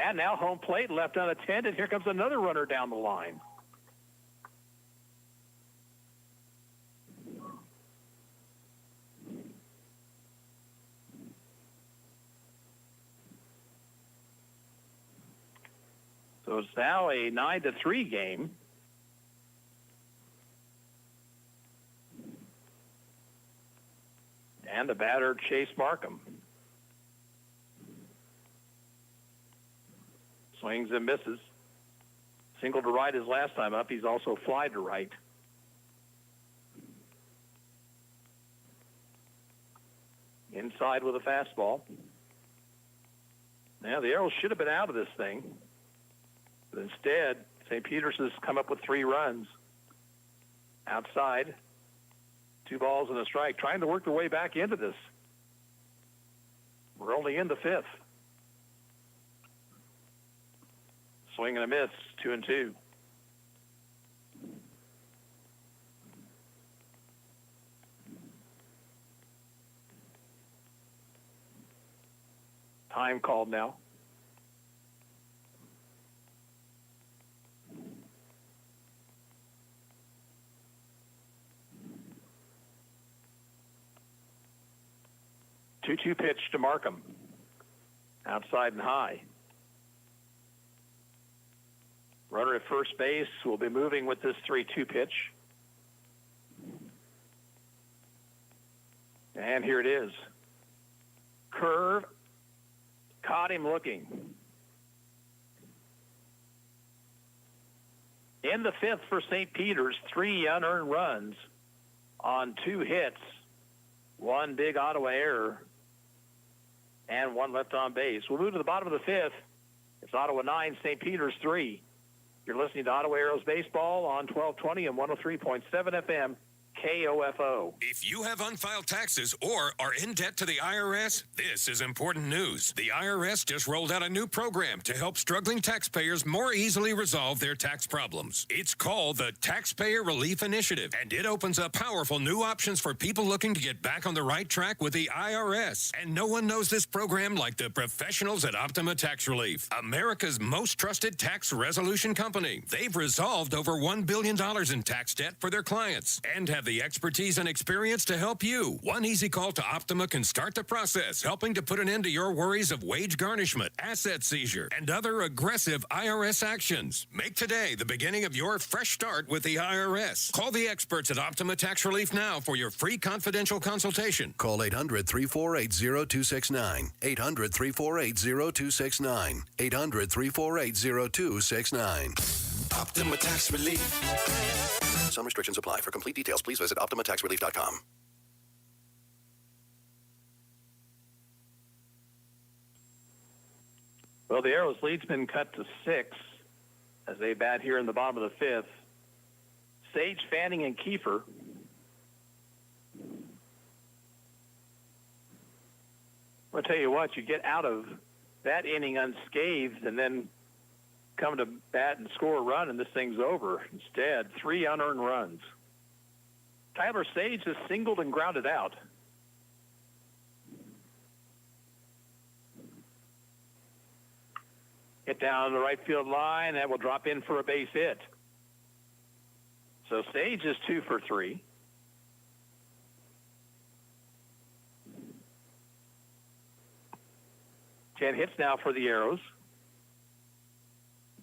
And now home plate left unattended. Here comes another runner down the line. So it's now a 9-3 game. And the batter, Chase Markham. Swings and misses. Single to right his last time up. He's also fly to right. Inside with a fastball. Now the Arrows should have been out of this thing. But instead, St. Peter's has come up with 3 runs. Outside, 2 balls and a strike, trying to work their way back into this. We're only in the 5th. Swing and a miss, 2-2. Time called now. Two-two pitch to Markham. Outside and high. Runner at first base will be moving with this 3-2 pitch. And here it is. Curve. Caught him looking. In the 5th for St. Peter's, 3 unearned runs on 2 hits, 1 big Ottawa error, and 1 left on base. We'll move to the bottom of the 5th. It's Ottawa 9, St. Peter's 3. You're listening to Ottawa Arrows Baseball on 1220 and 103.7 FM, KOFO. If you have unfiled taxes or are in debt to the IRS, this is important news. The IRS just rolled out a new program to help struggling taxpayers more easily resolve their tax problems. It's called the Taxpayer Relief Initiative, and it opens up powerful new options for people looking to get back on the right track with the IRS. And no one knows this program like the professionals at Optima Tax Relief, America's most trusted tax resolution company. They've resolved over $1 billion in tax debt for their clients and have the expertise and experience to help you. One easy call to Optima can start the process, helping to put an end to your worries of wage garnishment, asset seizure, and other aggressive IRS actions. Make today the beginning of your fresh start with the IRS. Call the experts at Optima Tax Relief now for your free confidential consultation. Call 800-348-0269. 800-348-0269. 800-348-0269. Optima Tax Relief. Some restrictions apply. For complete details, please visit OptimaTaxRelief.com. Well, the Arrows lead's been cut to 6 as they bat here in the bottom of the 5th. Sage, Fanning, and Kiefer. I'll tell you what, you get out of that inning unscathed and then come to bat and score a run, and this thing's over. Instead, 3 unearned runs. Tyler Sage has singled and grounded out. Hit down the right field line. That will drop in for a base hit. So Sage is 2 for 3. Ten hits now for the Arrows.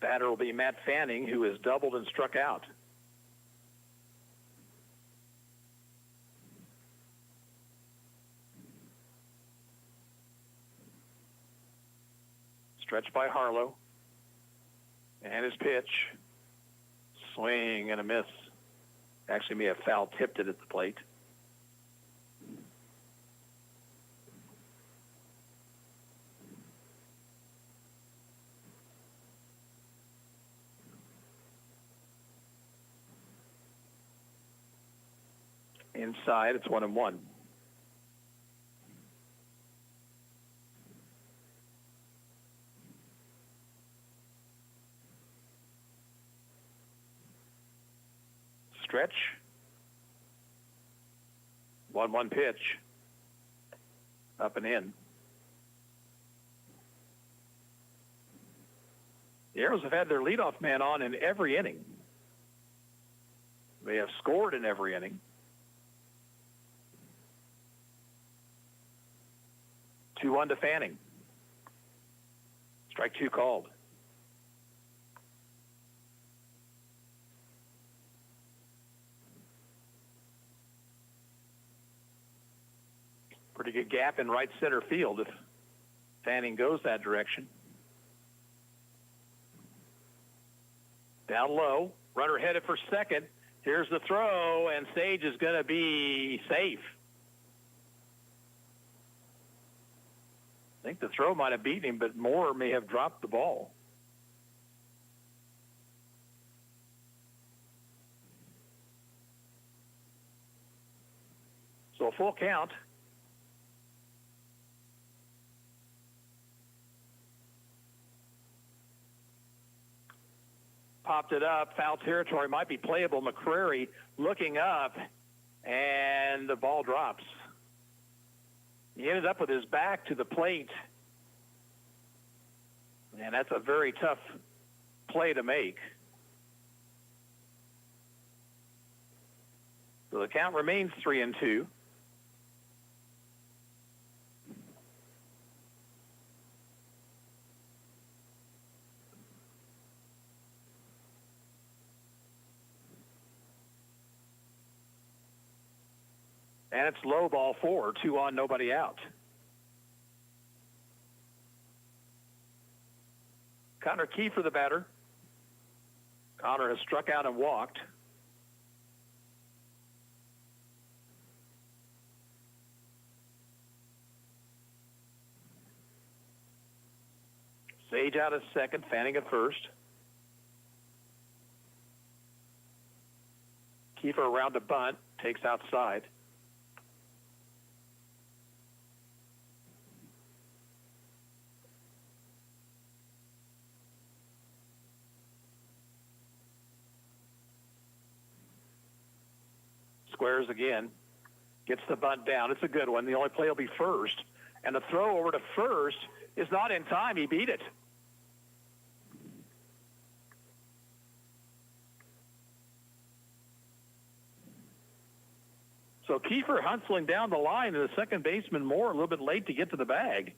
Batter will be Matt Fanning, who has doubled and struck out. Stretch by Harlow. And his pitch. Swing and a miss. Actually may have foul tipped it at the plate. Inside, it's 1-1. Stretch. 1-1 pitch. Up and in. Arrows have had their leadoff man on in every inning. They have scored in every inning. 2-1 to Fanning. Strike 2 called. Pretty good gap in right center field if Fanning goes that direction. Down low, runner headed for second. Here's the throw, and Sage is going to be safe. I think the throw might have beaten him, but Moore may have dropped the ball. So a full count. Popped it up. Foul territory might be playable. McCrary looking up, and the ball drops. He ended up with his back to the plate, and that's a very tough play to make. So the count remains 3-2. And it's low ball 4, 2 on, nobody out. Connor Kiefer, the batter. Connor has struck out and walked. Sage out at second, Fanning at first. Kiefer around the bunt, takes outside. Squares again, gets the bunt down. It's a good one. The only play will be first. And the throw over to first is not in time. He beat it. So Kiefer hustling down the line, and the second baseman Moore a little bit late to get to the bag.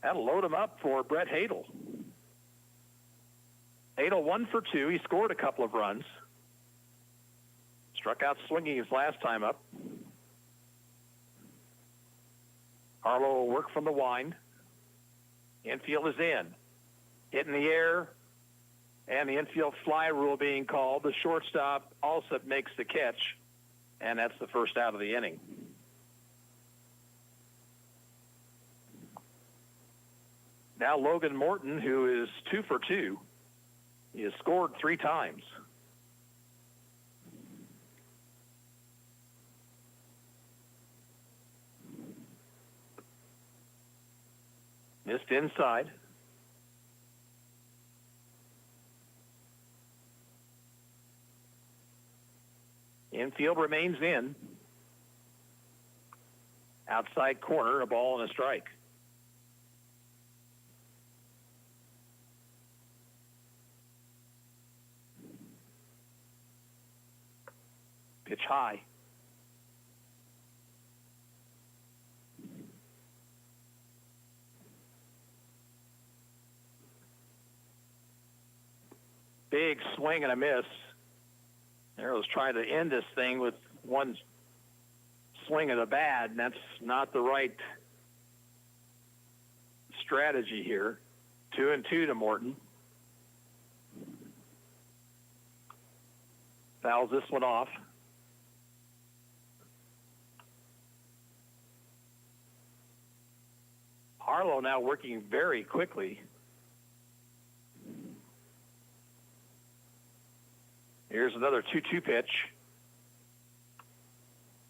That'll load him up for Brett Hadel. Hadel 1 for 2. He scored a couple of runs. Struck out swinging his last time up. Harlow will work from the wind. Infield is in. Hit in the air. And the infield fly rule being called. The shortstop also makes the catch. And that's the first out of the inning. Now Logan Morton, who is 2 for 2. He has scored 3 times. Missed inside. Infield remains in. Outside corner, a ball and a strike. Pitch high. Big swing and a miss. Arrows trying to end this thing with one swing of the bat, and that's not the right strategy here. 2-2 to Morton. Fouls this one off. Harlow now working very quickly. Here's another 2-2 pitch.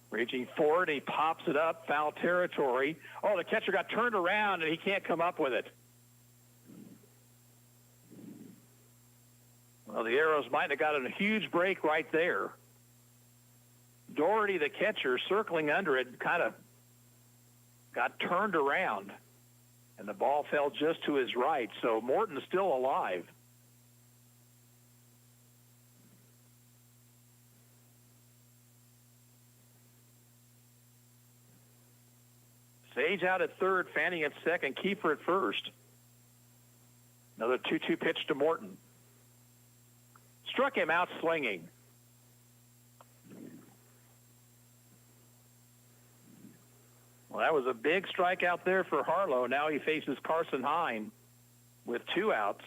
Reaching forward, he pops it up, foul territory. Oh, the catcher got turned around, and he can't come up with it. Well, the Arrows might have gotten a huge break right there. Doherty, the catcher, circling under it, kind of got turned around, and the ball fell just to his right. So Morton's still alive. Sage out at third, Fanning at second, Kiefer at first. Another 2-2 pitch to Morton. Struck him out slinging. Well, that was a big strikeout there for Harlow. Now he faces Carson Hine with 2 outs.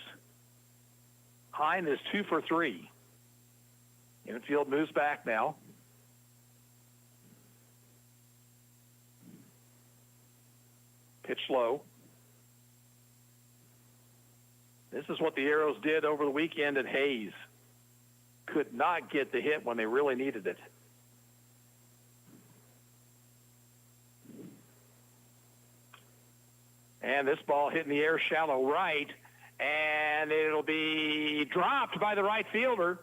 Hine is 2 for 3. Infield moves back now. Pitch low. This is what the Arrows did over the weekend at Hayes. Could not get the hit when they really needed it. And this ball hit in the air shallow right, and it'll be dropped by the right fielder.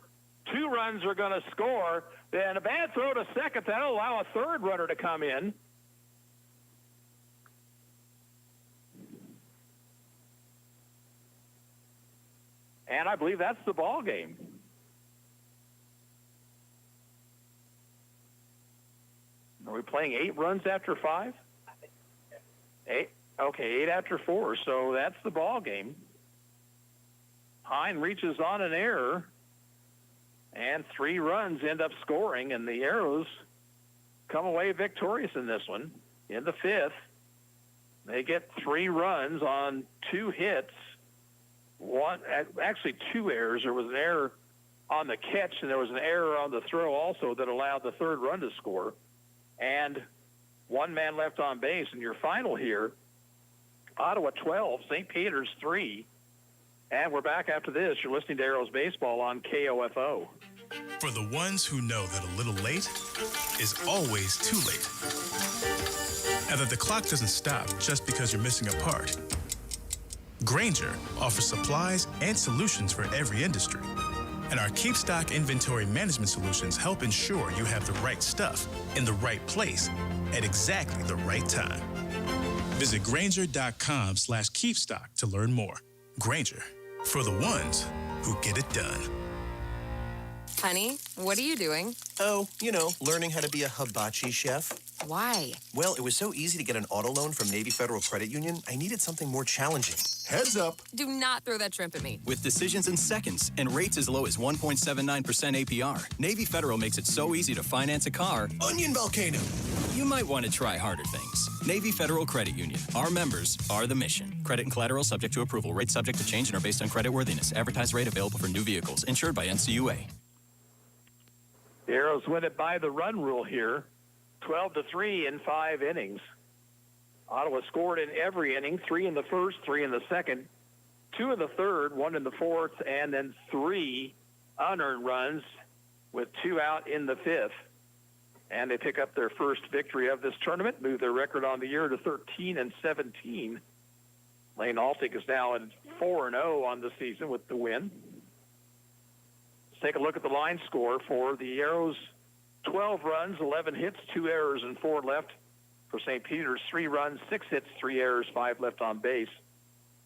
2 runs are going to score. Then a bad throw to second. That'll allow a third runner to come in. And I believe that's the ball game. Are we playing 8 runs after 5? 8. Okay, 8 after 4. So that's the ball game. Hine reaches on an error, and 3 runs end up scoring, and the Arrows come away victorious in this one. In the 5th, they get 3 runs on 2 hits. Actually 2 errors. There was an error on the catch, and there was an error on the throw also that allowed the third run to score. And 1 man left on base. And your final here, Ottawa 12, St. Peter's 3. And we're back after this. You're listening to Arrows Baseball on KOFO. For the ones who know that a little late is always too late. And that the clock doesn't stop just because you're missing a part. Grainger offers supplies and solutions for every industry. And our Keep Stock inventory management solutions help ensure you have the right stuff in the right place at exactly the right time. Visit Grainger.com/keepstock to learn more. Grainger, for the ones who get it done. Honey, what are you doing? Oh, learning how to be a hibachi chef. Why? Well, it was so easy to get an auto loan from Navy Federal Credit Union, I needed something more challenging. Heads up. Do not throw that shrimp at me. With decisions in seconds and rates as low as 1.79% APR, Navy Federal makes it so easy to finance a car. Onion volcano. You might want to try harder things. Navy Federal Credit Union. Our members are the mission. Credit and collateral subject to approval. Rates subject to change and are based on credit worthiness. Advertised rate available for new vehicles. Insured by NCUA. The Arrows win it by the run rule here, 12-3 in 5 innings. Ottawa scored in every inning, 3 in the first, 3 in the second, 2 in the third, 1 in the fourth, and then 3 unearned runs with 2 out in the 5th. And they pick up their first victory of this tournament, move their record on the year to 13-17. Lane Altig is now at 4-0 on the season with the win. Take a look at the line score for the Arrows. 12 runs, 11 hits, 2 errors, and 4 left. For St. Peter's, 3 runs, 6 hits, 3 errors, 5 left on base.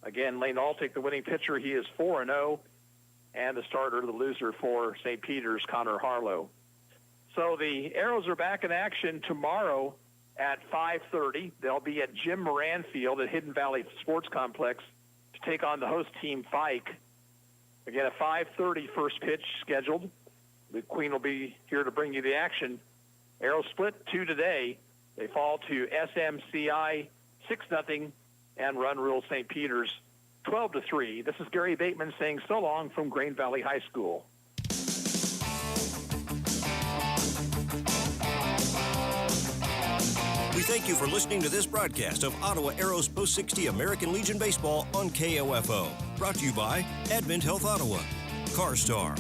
Again, Lane Altig, the winning pitcher, he is 4-0. And the starter, the loser for St. Peter's, Connor Harlow. So the Arrows are back in action tomorrow at 5:30. They'll be at Jim Moran Field at Hidden Valley Sports Complex to take on the host team, Fike. Again, a 5:30 first pitch scheduled. The Queen will be here to bring you the action. Arrows split 2 today. They fall to SMCI 6-0 and run rule St. Peter's 12-3. This is Gary Bateman saying so long from Grain Valley High School. We thank you for listening to this broadcast of Ottawa Arrows Post 60 American Legion Baseball on KOFO. Brought to you by Advent Health Ottawa, CarStar,